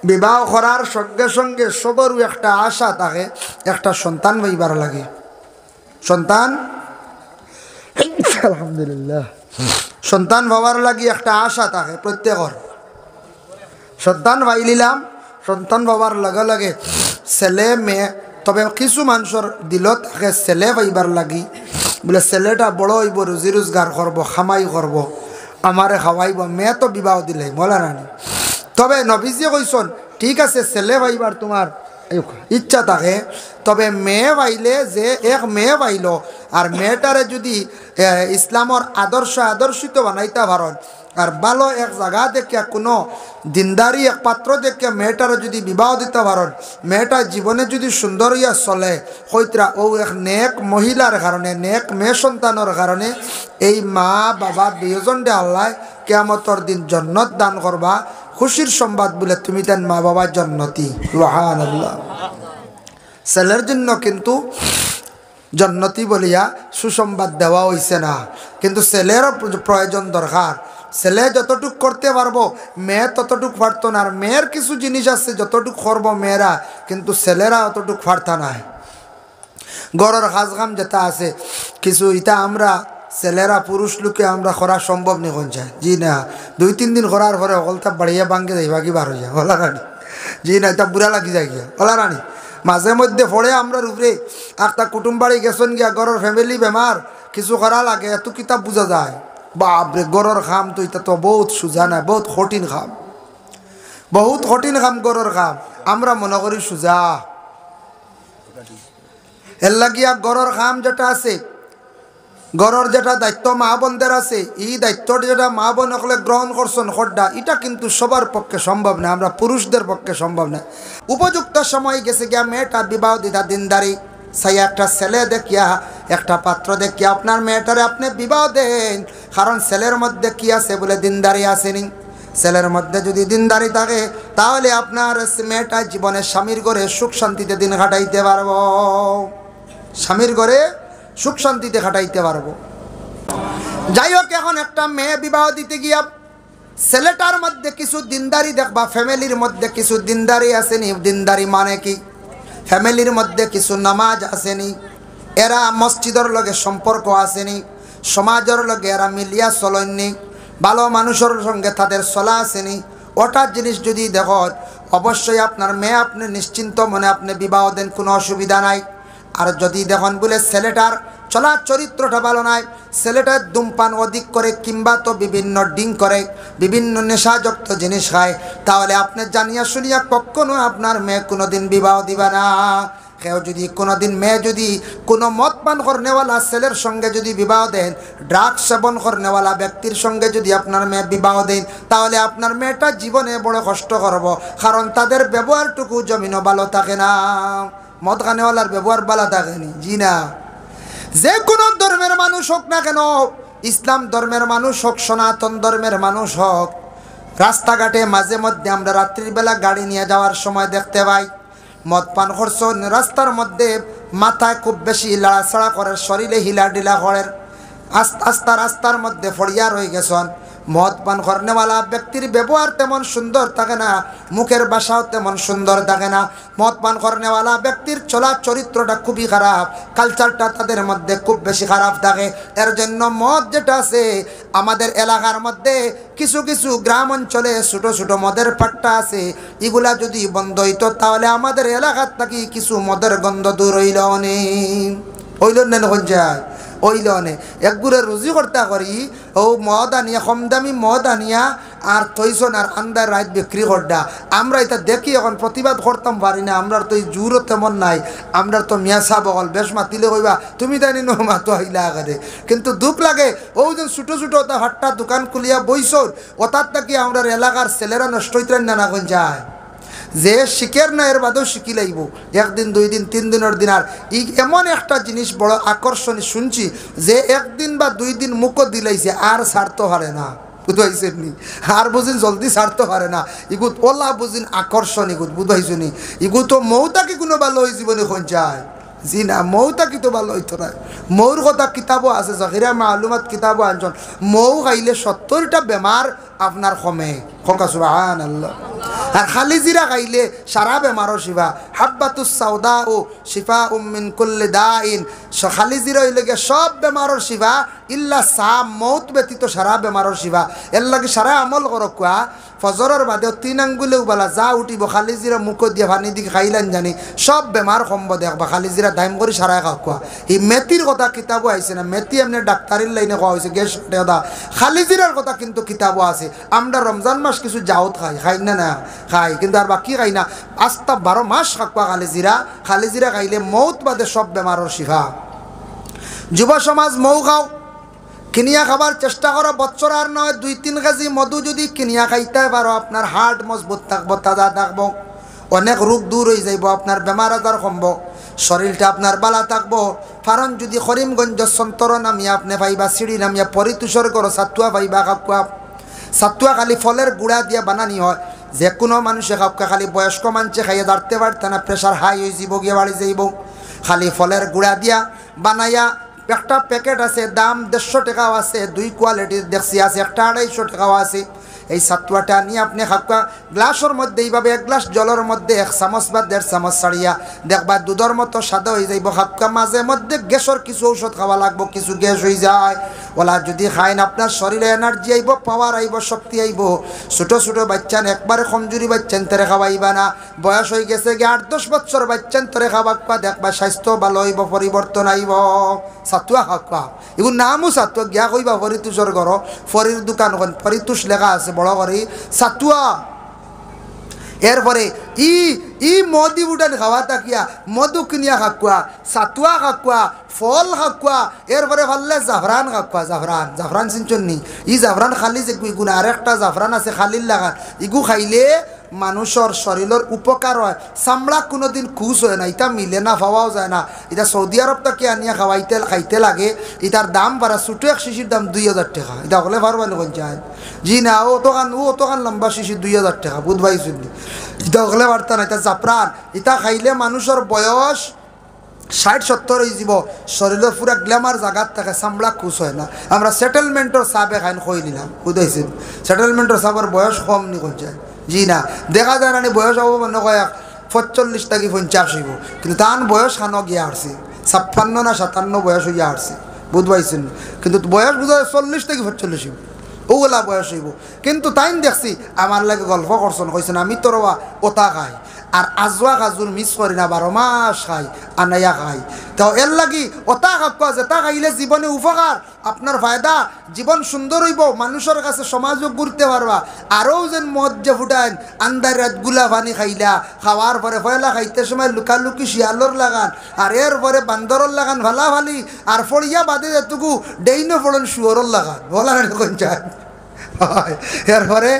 বিবাহ করার সঙ্গে সঙ্গে সবরু একটা আশা থাকে, একটা সন্তান হইবার লাগে। সন্তান আলহামদুলিল্লাহ, সন্তান হওয়ার লাগি একটা আশা থাকে প্রত্যেকের। সন্তান পাইলিলাম, সন্তান হওয়ার লগে লগে ছেলে মেয়ে, তবে কিছু মানুষের দিল থাকে ছেলে পাইবার লাগি বলে ছেলেটা বড় হইব, রুজি রোজগার করব, খামাই করব, আমারে খাওয়াইব, মেয়ে তো বিবাহ দিলে বলা রানি। তবে নবীজি কইসন ঠিক আছে ছেলে পাইবার তোমার ইচ্ছা থাকে, তবে মেয়ে পাইলে যে এক মেয়ে পাইল আর মেয়েটারে যদি ইসলামর আদর্শিত বানাইতে পারেন আর ভালো এক জায়গা দেখিয়া কোনো দিনদারি এক পাত্র দেখিয়া মেয়েটারে যদি বিবাহ দিতে পারেন, মেয়েটা জীবনে যদি সুন্দর হইয়া চলে হইতরা ও এক নেক মহিলার কারণে, নেক মেয়ে সন্তানের কারণে এই মা বাবা দুজনকে আল্লাহ কিয়ামতর দিন জান্নাত দান করবা। খুশির সংবাদ বলে তুমি তেন মা বাবার জান্নাতি। সুবহানাল্লাহ। ছেলের জন্য কিন্তু জান্নাতি বলিয়া সুসংবাদ দেওয়া হইছে না, কিন্তু ছেলেরও প্রয়োজন দরকার। ছেলে যতটুক করতে পারবো মেয়ে ততটুক পারতো না। আর মেয়ের কিছু জিনিস আছে যতটুক করবো মেয়েরা, কিন্তু ছেলেরা অতটুক পারতা না। গড়ের কাজ কাম যেটা আছে কিছু ইটা আমরা ছেলেরা পুরুষ লোকে আমরা করা সম্ভব নেই কোন যায়। জি না, 2-3 দিন করার পরে অকলতা বাড়িয়া ভাঙ্গে যাই বাকি বার হয়ে যায় ওলা রানি। জি না, এটা বুড়া লাগি যায় গিয়া ওলা রানি। মাঝে মধ্যে পড়ে আমরা উপরে একটা কুটুম বাড়ি গেছেন গিয়া গড়ের ফ্যামিলি বেমার, কিছু করা লাগে এত কিতাব বোঝা যায়। বাপরে গড়ের খাম তো এটা তো বহুত সোজা না, বহুত কঠিন খাম, বহুত কঠিন খাম গড়ের খাম। আমরা মনে করি সোজা। এর লাগিয়া গড়ের খাম যেটা আছে, গড়ের যেটা দায়িত্ব মা বোনদের আছে, এই দায়িত্বটা যেটা মা বোন হলে গ্রহণ করছেন খড্ডা, এটা কিন্তু সবার পক্ষে সম্ভব না, আমরা পুরুষদের পক্ষে সম্ভব না। উপযুক্ত সময় গেছে গিয়া মেয়েটা বিবাহ দিতা দিনদারি সাই একটা ছেলে দেখিয়া, একটা পাত্র দেখিয়া আপনার মেয়েটারে আপনি বিবাহ দেন। কারণ ছেলের মধ্যে কি আছে বলে দিনদারি আসেনি। ছেলের মধ্যে যদি দিনদারি থাকে তাহলে আপনার মেয়েটা জীবনে স্বামীর ঘরে সুখ শান্তিতে দিন কাটাইতে পারবো, স্বামীর ঘরে সুখ শান্তিতে কাটাইতে পারবো। যাই হোক, এখন একটা মেয়ে বিবাহ দিতে গিয়া ছেলেটার মধ্যে কিছু দিনদারি দেখবা, ফ্যামিলির মধ্যে কিছু দিনদারি আসেনি। দিনদারি মানে কি? ফ্যামিলির মধ্যে কিছু নামাজ আসেনি, এরা মসজিদের লগে সম্পর্ক আসেনি, সমাজের লগে এরা মিলিয়া চলেননি, ভালো মানুষের সঙ্গে তাদের চলা আসেনি। ওটা জিনিস যদি দেখো অবশ্যই আপনার মেয়ে আপনি নিশ্চিন্ত মনে আপনি বিবাহ দেন, কোনো অসুবিধা নাই। আর যদি দেখুন বলে ছেলেটার চলার চরিত্রটা ভালো নাই, ছেলেটা ধূমপান অধিক করে কিংবা তো বিভিন্ন ডিং করে, বিভিন্ন নেশাযুক্ত জিনিস খায়, তাহলে আপনি জানিয়া শুনিয়া কখনো আপনার মেয়ে কোনোদিন বিবাহ দিবা না। কেউ যদি কোনোদিন মেয়ে যদি কোনো মদ পান করনেওয়ালা ছেলের সঙ্গে যদি বিবাহ দেন, ড্রাগস সেবন করনেওয়ালা ব্যক্তির সঙ্গে যদি আপনার মেয়ে বিবাহ দেন, তাহলে আপনার মেয়েটা জীবনে বড় কষ্ট করব, কারণ তাদের ব্যবহারটুকু জমিনও ভালো থাকে না। মদ খানেওয়ালার ব্যবহার ভালো থাকেনি। জি না, যে কোনো ধর্মের মানুষ হোক না কেন, ইসলাম ধর্মের মানুষ হোক, সনাতন ধর্মের মানুষ হোক, রাস্তাঘাটে মাঝে মধ্যে আমরা রাত্রিবেলা গাড়ি নিয়ে যাওয়ার সময় দেখতে পাই মদ পান করছেন, রাস্তার মধ্যে মাথায় খুব বেশি লাড়াছাড়া করে, শরীরে হিলাডিলা করেন, আস্তা রাস্তার মধ্যে ফড়িয়া রয়ে গেছেন। মদ পান করনেওয়ালা ব্যক্তির ব্যবহার তেমন সুন্দর থাকে না, মুখের ভাষাও তেমন সুন্দর থাকে না। মদ পান করনেওয়ালা ব্যক্তির চলা চরিত্রটা খুবই খারাপ, কালচারটা তাদের মধ্যে খুব বেশি খারাপ থাকে। এর জন্য মদ যেটা আছে আমাদের এলাকার মধ্যে কিছু কিছু গ্রাম অঞ্চলে ছোটো ছোটো মদের পাট্টা আছে, এগুলা যদি বন্ধ হইতো তাহলে আমাদের এলাকার থাকি কিছু মদের গন্ধ দূর হইল নেই, হইল নেন যায় ওইলনে একগুড়ে রুজি করতে করি ও মদ আনিয়া কম দামি মদ আনিয়া আর তৈছন আর আন্দার রাত বিক্রি করডা আমরা এটা দেখি এখন প্রতিবাদ করতাম পারি না আমরা তো এই জোরও তেমন নাই আমরা তো মিয়াসা বগল বেশ মাতিলে কইবা তুমি জানি নো মাতো আইলা আগে কিন্তু দুঃখ লাগে ও যে ছোটো ছোটো ওটা হাট্টা দোকান খুলিয়া বইছর ওটার থাকি আমরা এলাকার ছেলেরা নষ্ট হইতে না কোন যায় যে শিখের না এর বাদেও শিখি লাগব একদিন 2 দিন 3 দিনের দিন আর এমন একটা জিনিস বড় আকর্ষণীয় শুনছি যে একদিন বা 2 দিন মুখ দিলাইছে আর ছাড়তে পারে না বুঝাইছেন নি আর বুঝিন জলদি ছাড়তে পারে না ইগুত ওলা বুঝিন আকর্ষণ ইগুত বুঝাইছো নি ইগু তো মৌতা কি কোনো ভালো হয়ে জীবনে কোন যায় জি না মৌতা কি তো ভালো হইতো না মৌর কথা কিতাবও আছে জাহিরা মালুমাত কিতাবও আনছেন মৌ খাইলে 70টা বেমার আপনার কমে খোকা সুবহানাল্লাহ আর খালি জিরা খাইলে সারা বেমারও শিফা হাব্বাতুস সাউদা ও শিফা মিন কুল্লি দাইন খালি জিরা হইলে সব বেমারর শিফা ইল্লা সাম মৌত ব্যতীত সারা বেমারর শিফা এর লাগে সারা আমল করক কুয়া ফজরের বাদে 3 আঙ্গুলে উবালা যা উঠিব খালি জিরা মুখ দিয়ে পানি দিকে খাইলেন জানি সব বেমার কমব দেখবা খালি জিরা দাইম করে সারা খাও কুয়া এই মেথির কথা কিতাবও আইছে না মেথি এমনি ডাক্তারের লাইনে খাওয়া হয়েছে গ্যাস কথা খালি জিরার কথা কিন্তু কিতাবও আছে আমরা রমজান মাস কিছু জাউত খাই না খাই কিন্তু আর বাকি খাই না আস্তা 12 মাস খাকুয়া খালি জিরা খাইলে মৌত বাদে সব বেমারর শিফা যুব সমাজ মৌ খাও কিনিয়া খাবার চেষ্টা করো বছর আর নয় 2-3 কেজি মধু যদি কিনিয়া খাইতে পারো আপনার হার্ট মজবুত থাকবো তাজা থাকবো অনেক রোগ দূর হয়ে যাইব আপনার বেমার আজার কমব শরীরটা আপনার বালা থাকবো কারণ যদি করিমগঞ্জ সন্তর নামিয়া আপনি পাইবা সিঁড়ি নামিয়া পরিতুষর করো সাতুয়া পাইবা খাকুয়া সাতুয়া খালি ফলের গুঁড়া দিয়ে বানানি হয় যে কোনো মানুষে খাওয়া খালি বয়স্ক মানুষে খাইয়ে দাঁড়তে পারতে না প্রেশার হাই হয়ে যাব গিয়ে বাড়ি যাইব খালি ফলের গুঁড়া দিয়া বানাইয়া একটা প্যাকেট আছে দাম 150 টাকাও আছে 2 কোয়ালিটির দেখছি আছে একটা 250 টাকাও আছে এই সাতুয়াটা নিয়ে আপনি খাওয়া গ্লাসের মধ্যে এইভাবে 1 গ্লাস জলের মধ্যে 1 চামচ বা 1.5 চামচ ছাড়িয়া দেখবা দুধের মতো সাদা হয়ে যাইব খাওয়া মাঝে মধ্যে গ্যাসের কিছু ঔষধ খাওয়া লাগবো কিছু গ্যাস হয়ে যায় ওলা যদি খাইন আপনার শরীরে এনার্জি আইব পাওয়ার আইব শক্তি আইব ছোটো ছোটো বাচ্চান একবারে কমজোরি বাচ্চান তরে খাওয়াইবা না বয়স হয়ে গেছে গিয়ে 8-10 বছর বাচ্চান তরে খাওয়া দেখবা স্বাস্থ্য ভালো হইব পরিবর্তন আইব সাতুয়া খাওয়া এগুলো নামও সাতুয়া গিয়া কইবা ফরিতুষর ঘর ফরির দোকান ফরিতুষ লেখা আছে বড় করে সাতুয়া এরপরে ই মদি উঠান খাওয়া তাকিয়া মধু কিনিয়া খাকুয়া সাতুয়া খাকুয়া ফল খাকুয়া এরপরে ভাললে জাফরান খাকুয়া জাফরান চিনচন নি ই জাফরান খালি যে গুণ আরেকটা জাফরান আছে খালির লাগান ইগু খাইলে মানুষের শরীরের উপকার হয় চামড়া কোনোদিন খুশ হয় না এটা মিলে না পাওয়াও যায় না এটা সৌদি আরব থেকে আনিয়া খাইতে লাগে এটার দাম বাড়া ছোটো এক শিশির দাম 2000 টাকা এটা হলে পারবেন কোন চায় জি না ও তোকান লম্বা শিশির 2000 টাকা বুধবাই শুনলি এটা হলে পারত না এটা জাফরান এটা খাইলে মানুষের বয়স 60-70 হয়ে যাব শরীরের পুরা গ্ল্যামার জায়গার থাকে চামড়া খুশ হয় না আমরা সেটেলমেন্টের সাবে খাইন কই নিলাম বুঝাইছেন সেটেলমেন্টের সাবের বয়স কম নি কোন চায় জি না দেখা যায় না বয়স হবো মনে কয় 45 থেকে 50 হইব কিন্তু তার বয়স খানো গিয়া আসছে 56 না 57 বয়স হইয়া আসছে বুঝবাইছেন কিন্তু বয়স বুঝা 40 থেকে 45 হইব ওগুলা বয়স হইব কিন্তু তাই দেখছি আমার লাগে গল্প করছেন কইছেন আমি তোর ওতা খাই আর আজওয়া খাজুর মিস করি না 12 মাস খাই আনাইয়া খাই তো এর লাগি ওতা খাওয়া যেটা খাইলে জীবনে উপকার আপনার ফায়দা জীবন সুন্দর হইব মানুষের কাছে সমাজও ঘুরতে পারবা আরও যেন মদ যে ফুটাইন আন্দার রাত গুলা পানি খাইলা খাওয়ার পরে ফয়লা খাইতে সময় লুকালুকি শিয়ালর লাগান আর এরপরে বান্দরর লাগান ভালা ভালি আর ফড়িয়া বাদে যেটুকু ডেইনো ফড়ন শুয়রর লাগান বলা কোন চায় এরপরে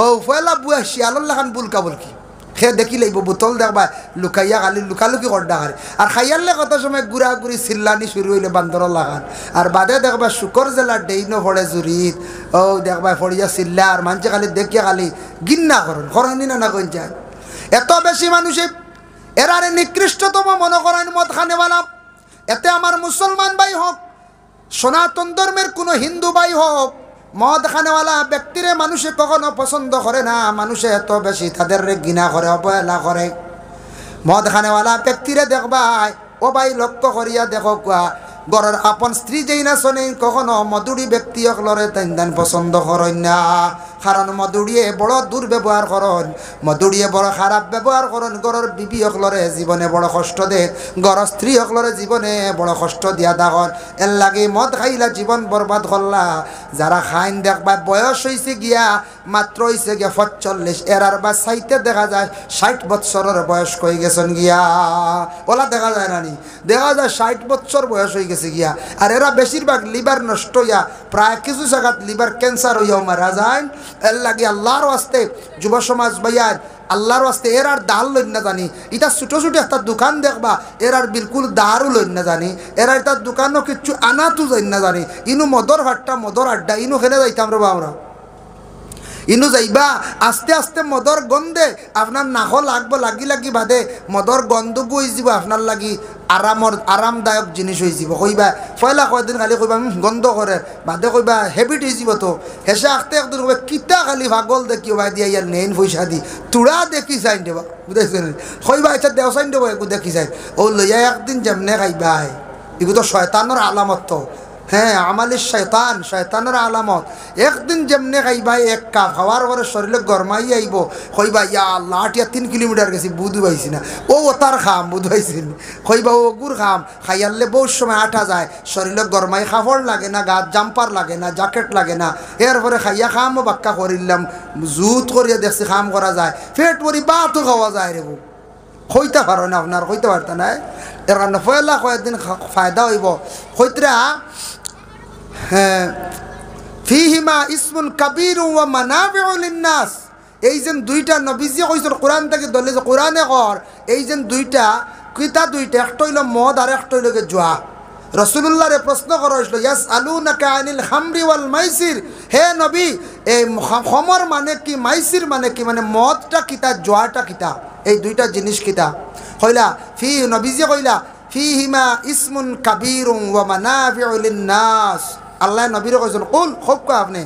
ও ফয়লা বুয়া শিয়ালর লাগান বুলকা বুলকি সে দেখি লাগব বোতল দেখবা লুকাইয়া খালি লুকালুকি করডা খারে আর খাইয়ালে কত সময় গুড়া গুড়ি চিল্লানি শুরু হইলে বান্দর লাগান আর বাদে দেখবা শুকর জেলার ডেইনো ফড়ে জুরিত ও দেখবা ফড়িয়া চিল্লা আর মানুষে খালি দেখিয়া খালি গিন্না করেন না কইন যায় এত বেশি মানুষে এরারে নিকৃষ্টতম মনে করেন মদ খানেওয়ালা এতে আমার মুসলমান ভাই হোক সনাতন ধর্মের কোনো হিন্দু ভাই হোক মদ খানেওয়ালা ব্যক্তিরে মানুষে কখনো পছন্দ করে না মানুষে এত বেশি তাদের ঘৃণা করে অবহেলা করে মদ খানেওয়ালা ব্যক্তিরে দেখবাই ও ভাই লক্ষ্য করিয়া দেখো কুয়া ঘরের আপন স্ত্রী যেই না শোনে কখনো মধুরী ব্যক্তি লড়ে তাই পছন্দ করেন না কারণ মধুড়িয়ে বড় দুর্ব্যবহার করন, মধুড়িয়ে বড় খারাপ ব্যবহার করন। ঘরের বিবি হকলরে জীবনে বড় কষ্ট দে, ঘর স্ত্রী হকলরে জীবনে বড় কষ্ট দিয়া দেখুন। এর লাগে মদ খাইলা জীবন বরবাদ করলা। যারা খাইন দেখবা বয়স হয়েছে গিয়া মাত্র হয়েছে গিয়া 45, এরার বা সাইতে দেখা যায় 60 বৎসরের বয়স হয়ে গেছেন গিয়া। ওলা দেখা যায় নানি, দেখা যায় 60 বৎসর বয়স হয়ে গেছে গিয়া। আর এরা বেশিরভাগ লিভার নষ্ট হইয়া, প্রায় কিছু জায়গাত লিভার ক্যান্সার হইয়াও মারা যায়। এর লাগে আল্লাহর ওয়াস্তে যুব সমাজ ভাইয়ার, আল্লাহর ওয়াস্তে এর আর দাল লইন না জানি। এটা ছোটো ছোটো একটা দোকান দেখবা, এর আর বিলকুল দারও লইন না জানি। এরা এটা দোকানও কিচ্ছু আনাতো যাই না জানি। ইনু মদর ভাট্টা, মদর আড্ডা, ইনু খেলে যাইতাম রে আমরা। ইনু যাইবা আস্তে আস্তে মদর গন্ধে আপনার নাক লাগবো, লাগি লাগি বাদে মদর গন্ধ বই যাব আপনার লাগি আরামদায়ক জিনিস হয়ে যাব। কইবা পয়লা কয়দিন খালি কইবা গন্ধ করে, বাদে কইবা হেবিট হয়ে যাব। তো হেসে আঁকতে একদিন কইবা কিতা খালি ভাগল দেখি ভাই দিয়া ইয়ার নেন পয়সা দি তুড়া দেখি চাইন দেবা, বুঝাইছেন? কইবা আচ্ছা দেও চাইন দেবো একটু দেখি চাই। ও লইয়া একদিন যেমনে খাইবা, এগুলো তো শয়তানোর আলামত। তো হ্যাঁ, আমালিস শয়তান, শয়তানের আলামত। একদিন যেমনে খাইবা এক কাপ খাওয়ার পরে শরীরে গরমাই আইব, কইবা ইয়া আল্লাহ 3 কিলোমিটার গেছি বুধ পাইছি না। ও তার খাম বুধ পাইছি, কইবা ও গুড় খাম খাইয়ালে বহুত সময় আঠা যায়, শরীরে গরমাই কাপড় লাগে না, গাত জাম্পার লাগে না, জ্যাকেট লাগে না। এরপরে খাইয়া খামও বাক্কা করিলাম, জুত করিয়া দেখছি খাম করা যায়, পেট ভরি বাতও খাওয়া যায় রে। কইতে পারো না আপনার, কইতে পারত না। এর কারণে পয়লা কয়েকদিন ফায়দা হইব। কইতরা হ্যাঁ, ফিহিমা ইসমুন কাবীরু ওয়া মানাফিউ লিন-নাস। এই যে দুইটা নবীজি কইছেন কোরআন থেকে দলে যে কোরআনে কর, এই যে দুইটা কিতা দুইটা, একটা হইল মদ আর একটা হইল জুয়া। রাসূলুল্লাহরে প্রশ্ন করা হইল, ইয়াসআলুনাকা আনিল খামরি ওয়াল মাইসির, হে নবী এই খমর মানে কি, মাইসির মানে কি, মানে মদটা কিতা, জুয়াটা কিতা, এই দুইটা জিনিস কিতা? কইলা ফি, নবীজি কইলা ফিহিমা ইসমুন কাবীরু ওয়া মানাফিউ লিন-নাস। আল্লাহ নবীরে কইছেন কুল, খুব কয় আপনি।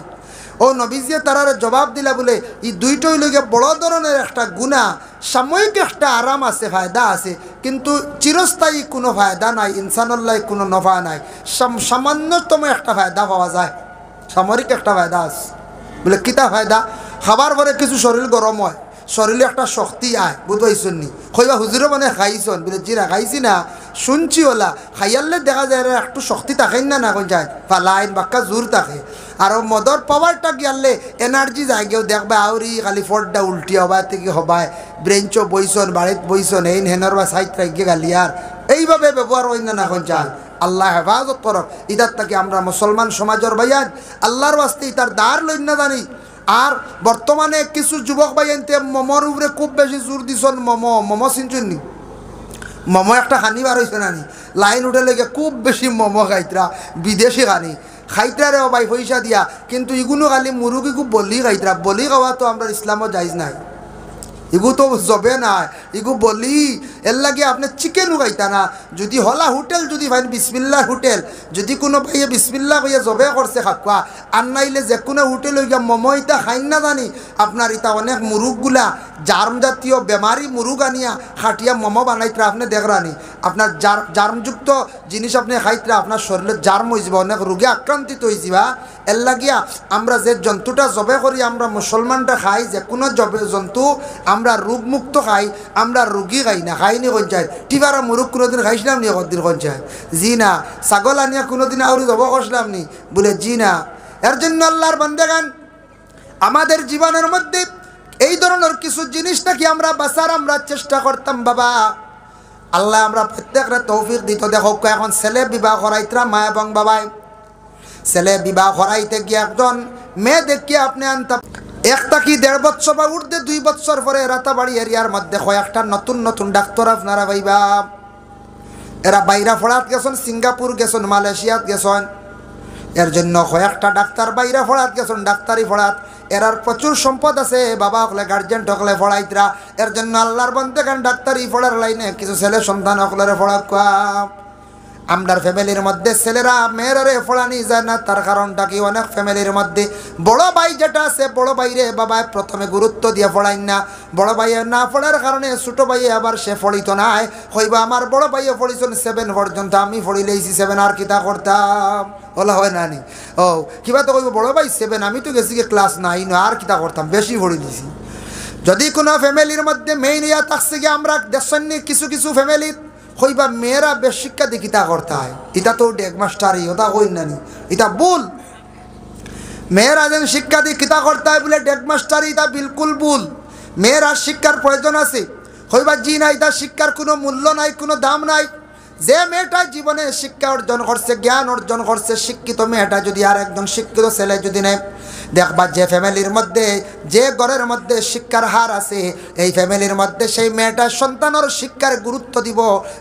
ও নবীজিয়ে তারার জবাব দিলা বলে এই দুইটাই লইগে বড় ধরনের একটা গুনাহ। সাময়িক একটা আরাম আছে, ফায়দা আছে, কিন্তু চিরস্থায়ী কোনো ফায়দা নাই, ইনসানুল্লাহ কোনো নফা নাই। সামান্যতম একটা ফায়দা পাওয়া যায়, সামরিক একটা ফায়দা আছে। বলে কিতা ফায়দা? খাবার পরে কিছু শরীর গরম হয়, শরীরে একটা শক্তি আয়, বুঝবাইছেন নি? কইবা হুজুরে মানে খাইছন? বলে জিরা খাইছি না, শুনছি ওলা খাইয়ালে দেখা যায় একটু শক্তি থাকেন না, না কোন যায় পালাইন বাক্কা জোর থাকে। আর মদর পাওয়ারটা গিয়ালে এনার্জি যায় গিয়েও দেখবা আউরি খালি ফটটা উল্টি হবায় থেকে হবায়, ব্রেঞ্চও বইছন, বাড়িত বইছন, এই হেনর বা সাইড রাখিয়ে গালি। আর এইভাবে ব্যবহার হয় না, না কোন যায়। আল্লাহ হেফাজত করক। ইতার তাকে আমরা মুসলমান সমাজের ভাইয়ান আল্লাহর ওয়াস্তে ইতার দ্বার লই না জানি। আর বর্তমানে কিছু যুবক ভাইয়ানতে মোমোর উপরে খুব বেশি জোর দিছন। মোমো চিনছেন নি? মোমো একটা খানিবার হয়েছে নানি, লাইন উঠে লেগে খুব বেশি মোমো খাইতরা, বিদেশি খানি খাইতরা রে ভাই পয়সা দিয়া। কিন্তু ইগুনো খালি মুরুগি খুব বলি খাইতরা। বলি খাওয়া তো আমরা ইসলামও জায়েজ নাই, ইগু তো জবে নাই, ইগু বলি। এর লাগে আপনি চিকেনও খাইতা না। যদি হলা হোটেল যদি ভাই বিসমিল্লার হোটেল, যদি কোনো ভাইয়ে বিসমিল্লা ভাইয়া জবে করছে খাকুয়া, আর নাইলে যে কোনো হোটেল হইয়া মোমো ইতা খাইন না জানি, আপনার ইতা অনেক মুরুগগুলা জার্ম জাতীয় বেমারি মুরুগ আনিয়া খাটিয়া মোমো বানাইতরা আপনি দেখরানি। আপনার জার্মযুক্ত জিনিস আপনি খাইতরা, আপনার শরীরে জার্ম হয়ে যাব, অনেক রোগে আক্রান্তিত হয়ে যাবা। এর লাগিয়া আমরা যে জন্তুটা জবে করি, আমরা মুসলমানটা খাই, যে কোনো জন্তু আমরা রোগমুক্ত খাই, আমরা রোগী খাই না। খাইনি কোন যায় টিবারা মুরুগ কোনোদিন খাইছিলাম নি? কদিন কোন যায়? জি না। ছাগল আনিয়া কোনোদিন আউরি জব করছিলাম নি? বলে জি না। এর জন্য আল্লাহর বান্দাগান আমাদের জীবনের মধ্যে এই ধরনের কিছু জিনিস নাকি আমরা বাঁচার আমরা চেষ্টা করতাম। বাবা আল্লাহ আমরা প্রত্যেকটা তৌফিক দিত। দেখো এখন ছেলে বিবাহ করাইতরা মা এবং বাবাই, ছেলে বিবাহ করাইতে গিয়ে একজন মেয়ে দেখিয়ে আপনি আনতাম, একটা কি 1.5 বছর বা উর্ধে 2 বছর পরে রাতাবাড়ি এরিয়ার মধ্যে কয়েকটা নতুন নতুন ডাক্তার আপনারা ভাইবা, এরা বাইরা ফড়াত গেছেন, সিঙ্গাপুর গেছেন, মালয়েশিয়াত গেছেন। এর জন্য কয়েকটা ডাক্তার বাইরা ফড়াত গেছেন, ডাক্তারি ফড়াত। এরার প্রচুর সম্পদ আছে, বাবা হকলে গার্জেন ঠকলে ফড়াইতরা। এর জন্য আল্লাহর বন্দেগান ডাক্তারি ফড়ার লাইনে কিছু ছেলে সন্তান হকলের ফড়া। আমরার ফ্যামিলির মধ্যে ছেলেরা মেয়েরারে ফোড়ানি যায় না, তার কারণটা কি অনেক ফ্যামিলির মধ্যে বড় ভাই যেটা আছে বড় ভাইরে বাবা প্রথমে গুরুত্ব দিয়ে ফোড়াই না, বড় ভাইয়ে না পড়ার কারণে ছোট ভাইয়ে আবার সে ফড়িত নাই, হইবা আমার বড় ভাইয়ে ফড়িছেন 7 পর্যন্ত, আমি ফড়িলেইছি 7 আর কিতা করতাম বলা হয় না নি, ও কিবা তো কইব বড় ভাই 7 আমি তো গেছি ক্লাস 9 আর কিতা করতাম বেশি ফড়ি দিছি। যদি কোনো ফ্যামিলির মধ্যে মেয়ে নিয়ে থাকছে গিয়ে আমরা দেখছেন কিছু কিছু ফ্যামিলি হইবা মেয়েরা বেশ শিক্ষা দিয়ে কিতা করতে হয়, এটা তো ডেক মাস্টারই ওটা হই না নি, এটা ভুল। মেয়েরা যেন শিক্ষা দিয়ে কিতা করতে হয় বলে ডেক মাস্টারই, এটা বিলকুল ভুল। মেয়েরা শিক্ষার প্রয়োজন আছে, হইবা জি নাই, তার শিক্ষার কোনো মূল্য নাই, কোনো দাম নাই। যে মেয়েটা জীবনে শিক্ষা অর্জন করছে, জ্ঞান অর্জন করছে, শিক্ষিত মেয়েটা যদি আর একজন শিক্ষিত ছেলে যদি নেয়, দেখবা যে ফ্যামিলির মধ্যে যে ঘরের মধ্যে শিক্ষার হার আছে, এই ফ্যামিলির মধ্যে সেই মেয়েটার সন্তানের শিক্ষার গুরুত্ব দিব,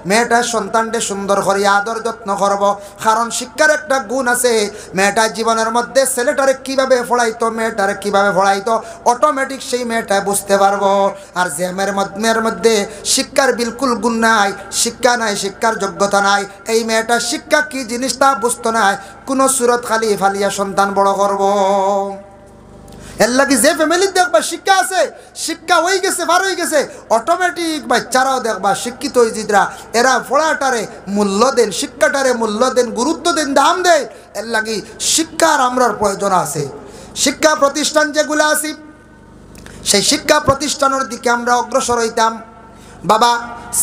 মেয়েটার সন্তানকে সুন্দর করে আদর যত্ন করব। কারণ শিক্ষার একটা গুণ আছে, মেয়েটার জীবনের মধ্যে ছেলেটারে কীভাবে পড়াইতো, মেয়েটারে কীভাবে পড়াইতো, অটোমেটিক সেই মেয়েটা বুঝতে পারবো। আর যে মেয়ের মধ্যে শিক্ষার বিলকুল গুণ নাই, শিক্ষা নাই, শিক্ষার যোগ্যতা নাই, এই মেয়েটার শিক্ষা কি জিনিসটা বুঝতো নাই, কোনো সুরত খালি ফালিয়া সন্তান বড় করব। এর লাগি যে ফ্যামিলির দেখবা শিক্ষা আছে, শিক্ষা হয়ে গেছে, বার হয়ে গেছে, অটোমেটিক বাচ্চারাও দেখবা শিক্ষিত হয়ে জিতরা, এরা পড়াটারে মূল্য দেন, শিক্ষাটারে মূল্য দেন, গুরুত্ব দেন, দাম দেয়। এর লাগি শিক্ষার আমরার প্রয়োজন আছে। শিক্ষা প্রতিষ্ঠান যেগুলো আছে, সেই শিক্ষা প্রতিষ্ঠানের দিকে আমরা অগ্রসর হইতাম। বাবা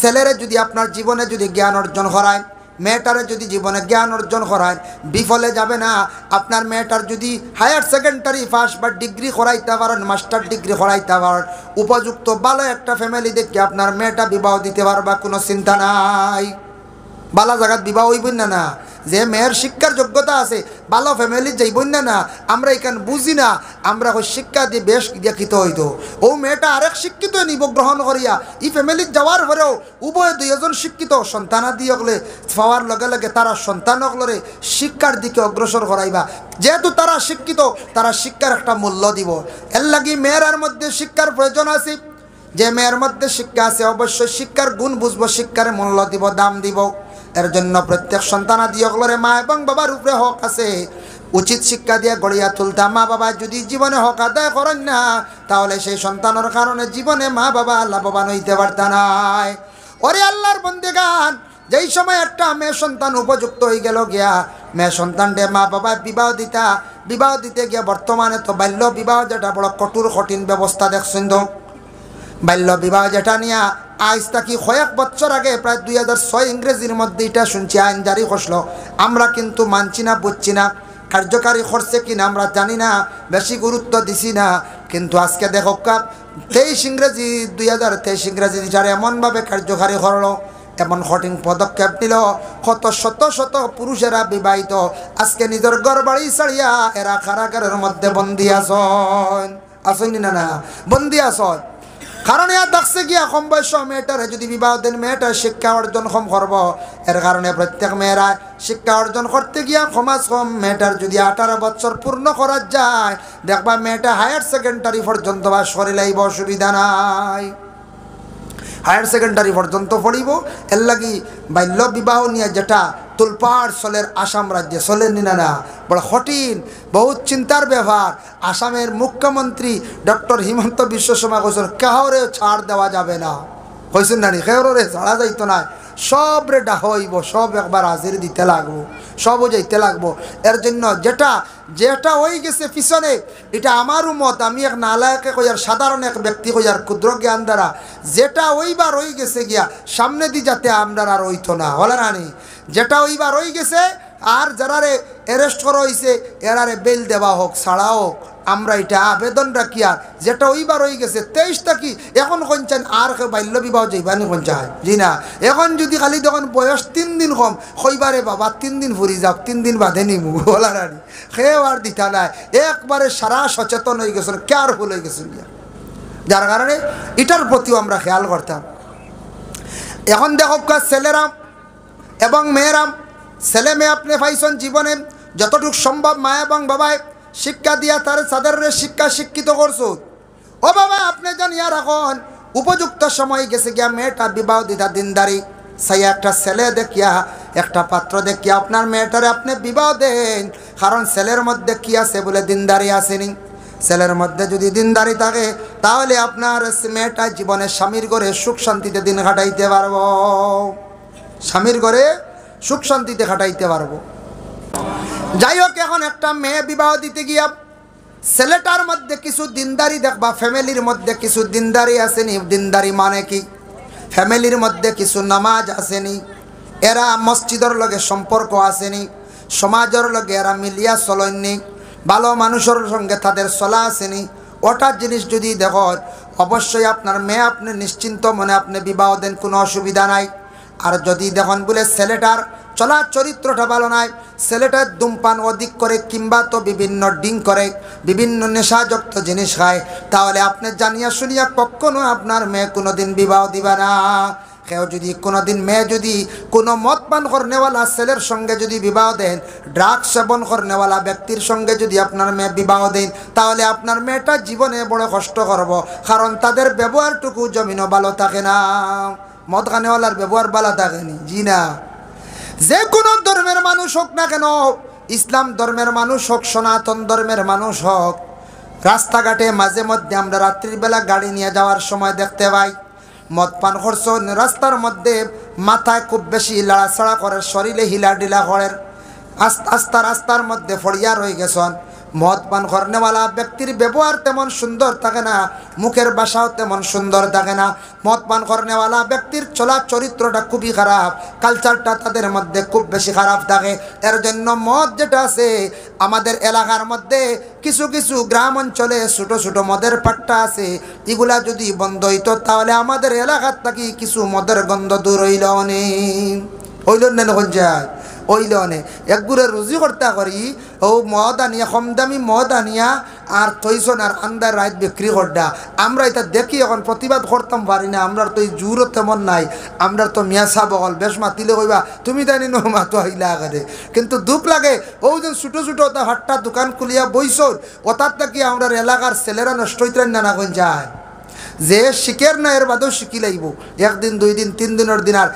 ছেলেরে যদি আপনার জীবনে যদি জ্ঞান অর্জন করায়, মেয়েটারে যদি জীবনে জ্ঞান অর্জন করায়, বিফলে যাবে না। আপনার মেয়েটার যদি হায়ার সেকেন্ডারি পাস বা ডিগ্রি করাইতে পারেন, মাস্টার ডিগ্রি করাইতে পারেন, উপযুক্ত ভালো একটা ফ্যামিলি দেখে আপনার মেয়েটা বিবাহ দিতে পারবা, কোনো চিন্তা নাই। ভালো জায়গাত বিবাহ হইবেন না, না যে মেয়ের শিক্ষার যোগ্যতা আছে ভালো ফ্যামিলি যাইবেন না, না আমরা এখানে বুঝি না, আমরা ওই শিক্ষা দিয়ে বেশ দেখিত হইতো। ও মেয়েটা আরেক শিক্ষিত নিব গ্রহণ করিয়া এই ফ্যামিলি যাওয়ার পরেও উভয় দুইজন শিক্ষিত সন্তানাদি হলে পাওয়ার লগে লগে তারা সন্তান হলরে শিক্ষার দিকে অগ্রসর করাইবা। যেহেতু তারা শিক্ষিত, তারা শিক্ষার একটা মূল্য দিব। এর লাগি মেয়ের মধ্যে শিক্ষার প্রয়োজন আছে। যে মেয়ের মধ্যে শিক্ষা আছে অবশ্যই শিক্ষার গুণ বুঝবো, শিক্ষার মূল্য দিব, দাম দিব। এর জন্য প্রত্যেক সন্তানাদি হলরে মা এবং বাবার উপরে হক আছে, উচিত শিক্ষা দিয়ে গড়িয়া তুলতাম। মা বাবা যদি জীবনে হক আদায় করেন না, তাহলে সেই সন্তানের কারণে জীবনে মা বাবা লাভবান হইতে পারত নাই। ওরে আল্লাহর বন্দেগান, যেই সময় একটা মেয়ে সন্তান উপযুক্ত হয়ে গেল গিয়া, মেয়ে সন্তানটে মা বাবা বিবাহ দিতে গিয়া বর্তমানে তো বাল্য বিবাহ যেটা বড় কঠিন ব্যবস্থা দেখছেন তো। বাল্য বিবাহ যেটা নিয়ে আজ তাকি কয়েক বছর আগে প্রায় 2006 ইংরেজির মধ্যে এটা শুনছি আইন জারি করছিল। আমরা কিন্তু মানছি না, বুঝছি না, কার্যকারী করছে কিনা আমরা জানি না, বেশি গুরুত্ব দিছি না। কিন্তু আজকে দেখো 2023 ইংরেজি যেটা এমনভাবে কার্যকারী করলো, এমন কঠিন পদক্ষেপ নিল, শত শত পুরুষেরা বিবাহিত আজকে নিজের ঘর বাড়ি ছাড়িয়া এরা কারাগারের মধ্যে বন্দি আসেন না, না বন্দি আসন। কারণ ইয়া দেখছে গিয়া কম বয়স মেয়েটারে যদি বিবাহ দেন, মেয়েটার শিক্ষা অর্জন কম করব। এর কারণে প্রত্যেক মেয়েরা শিক্ষা অর্জন করতে গিয়া কমাস কম মেয়েটার যদি 18 বছর পূর্ণ করা যায়, দেখবা মেয়েটা হায়ার সেকেন্ডারি পর্যন্ত বা শরীরাইব, অসুবিধা নাই, হায়ার সেকেন্ডারি পর্যন্ত পড়িব। এর লাগি বাল্য বিবাহ নিয়ে যেটা তুলপাড় চলের আসাম রাজ্যে চলেন না, বড় কঠিন, বহুত চিন্তার ব্যাপার। আসামের মুখ্যমন্ত্রী ডক্টর হিমন্ত বিশ্ব শর্মা কৈছেন কাহরে ছাড় দেওয়া যাবে না, কইছেন না নি, কাহরে ছাড়া যাইতো না, সব রে ডাহ হইব, সব একবার হাজির দিতে লাগবো, সবও যাইতে লাগবো। এর জন্য যেটা হয়ে গেছে পিছনে, এটা আমারও মত, আমি এক নালায়কে কইয়ার সাধারণ এক ব্যক্তি কইয়ার ক্ষুদ্র জ্ঞান দ্বারা যেটা ওইবার হয়ে গেছে গিয়া সামনে দি যাতে আমরা আর হইতো না, হলে রানি যেটা ওইবার হয়ে গেছে। আর যারারে অ্যারেস্ট করা হয়েছে এরারে বেল দেওয়া হোক, ছাড়া হোক, আমরা এটা আবেদন রাখি। আর যেটা ওইবার হয়ে গেছে 23 তাকি এখন কঞ্চান আর বাল্য বিবাহ যাইবানি কঞ্চায় জি না। এখন যদি খালি যখন বয়স 3 দিন কম হইবারে বাবা 3 দিন ফুরি যাও, 3 দিন বাঁধে নিমু বলার আর খেয়েও আর দিতা নাই, একবারে সারা সচেতন হয়ে গেছেন, কেয়ারফুল হয়ে গেছেন গিয়া, যার কারণে এটার প্রতিও আমরা খেয়াল করতাম। এখন দেখো ছেলেরা এবং মেয়েরা, ছেলে মেয়ে আপনি পাইছেন জীবনে যতটুকু সম্ভব মা এবং বাবায় শিক্ষা দিয়া তাদের শিক্ষিত করছো। ও বাবা আপনি জানিয়া রাখুন, উপযুক্ত সময় গেছে গিয়া মেয়েটা বিবাহ দিতা দিনদারি সাইয়া একটা ছেলে দেখিয়া একটা পাত্র দেখি আপনার মেয়েটারে আপনি বিবাহ দেন, কারণ ছেলের মধ্যে কি আছে বলে দিনদারি আসেনি। ছেলের মধ্যে যদি দিনদারি থাকে তাহলে আপনার মেয়েটা জীবনে স্বামীর ঘরে সুখ শান্তিতে দিন কাটাইতে পারবো, স্বামীর ঘরে সুখ শান্তিতে কাটাইতে পারবো। যাই হোক, এখন একটা মেয়ে বিবাহ দিতে গিয়া ছেলেটার মধ্যে কিছু দিনদারি দেখবা, ফ্যামিলির মধ্যে কিছু দিনদারি আসেনি। দিনদারি মানে কি? ফ্যামিলির মধ্যে কিছু নামাজ আসেনি, এরা মসজিদের লগে সম্পর্ক আসেনি, সমাজের লগে এরা মিলিয়া চলেননি, ভালো মানুষের সঙ্গে তাদের চলা আসেনি। ওটা জিনিস যদি দেখো, অবশ্যই আপনার মেয়ে আপনি নিশ্চিন্ত মনে আপনি বিবাহ দেন, কোনো অসুবিধা নাই। আর যদি দেখুন বলে ছেলেটার চলা চরিত্রটা ভালো নাই, ছেলেটার ধূমপান অধিক করে কিংবা তো বিভিন্ন ডিং করে, বিভিন্ন নেশাযুক্ত জিনিস খায়, তাহলে আপনি জানিয়া শুনিয়া কখনো আপনার মেয়ে কোনো দিন বিবাহ দিবা না। কেউ যদি কোনোদিন মেয়ে যদি কোনো মদ পান করনেওয়ালা ছেলের সঙ্গে যদি বিবাহ দেন, ড্রাগস সেবন করনেওয়ালা ব্যক্তির সঙ্গে যদি আপনার মেয়ে বিবাহ দেন, তাহলে আপনার মেয়েটা জীবনে বড় কষ্ট করব, কারণ তাদের ব্যবহারটুকু জমিনও ভালো থাকে না। মদ খানেওয়ালার ব্যবহার ভালো থাকেনি, জি না। যে কোনো ধর্মের মানুষ হোক না কেন, ইসলাম ধর্মের মানুষ হোক, সনাতন ধর্মের মানুষ হোক, রাস্তাঘাটে মাঝে মধ্যে আমরা রাত্রিবেলা গাড়ি নিয়ে যাওয়ার সময় দেখতে পাই মদ পান করছেন, রাস্তার মধ্যে মাথায় খুব বেশি লাড়াছাড়া করে, শরীরে হিলা ডিলা করেন, আস্তা রাস্তার মধ্যে ফড়িয়া রয়ে গেছেন। মদ পান করনেওয়ালা ব্যক্তির ব্যবহার তেমন সুন্দর থাকে না, মুখের ভাষাও তেমন সুন্দর থাকে না। মদ পান করনেওয়ালা ব্যক্তির চলা চরিত্রটা খুবই খারাপ, কালচারটা তাদের মধ্যে খুব বেশি খারাপ থাকে। এর জন্য মদ যেটা আছে আমাদের এলাকার মধ্যে কিছু কিছু গ্রাম অঞ্চলে ছোটো ছোটো মদের পাট্টা আছে, এগুলা যদি বন্ধ হইতো তাহলে আমাদের এলাকার থাকি কিছু মদের গন্ধ দূর হইল অনেক, হইল না নখন যায় ওইলে অনেক একগুড়ে রুজি করতে করি ও মদ আনিয়া কম দামি মদ আনিয়া আর তৈছন আর আন্দার রাত বিক্রি করডা। আমরা এটা দেখি এখন প্রতিবাদ করতাম পারি না, আমরা তো এই জোরও তেমন নাই। আমরা তো মিয়াসা বগল বেশ মাতিলে কইবা তুমি জানি ন মাতো হইলা আগে, কিন্তু দুঃখ লাগে ও যে ছোটো ছোটো ওটা হাট্টা দোকান খুলিয়া বইছর ওটার থাকি আমরা এলাকার ছেলেরা নষ্ট হইতেন না কোন যায়, যে শিখের না এর বাদেও শিখি লাগব, একদিন দুই দিন তিন দিনের দিন আর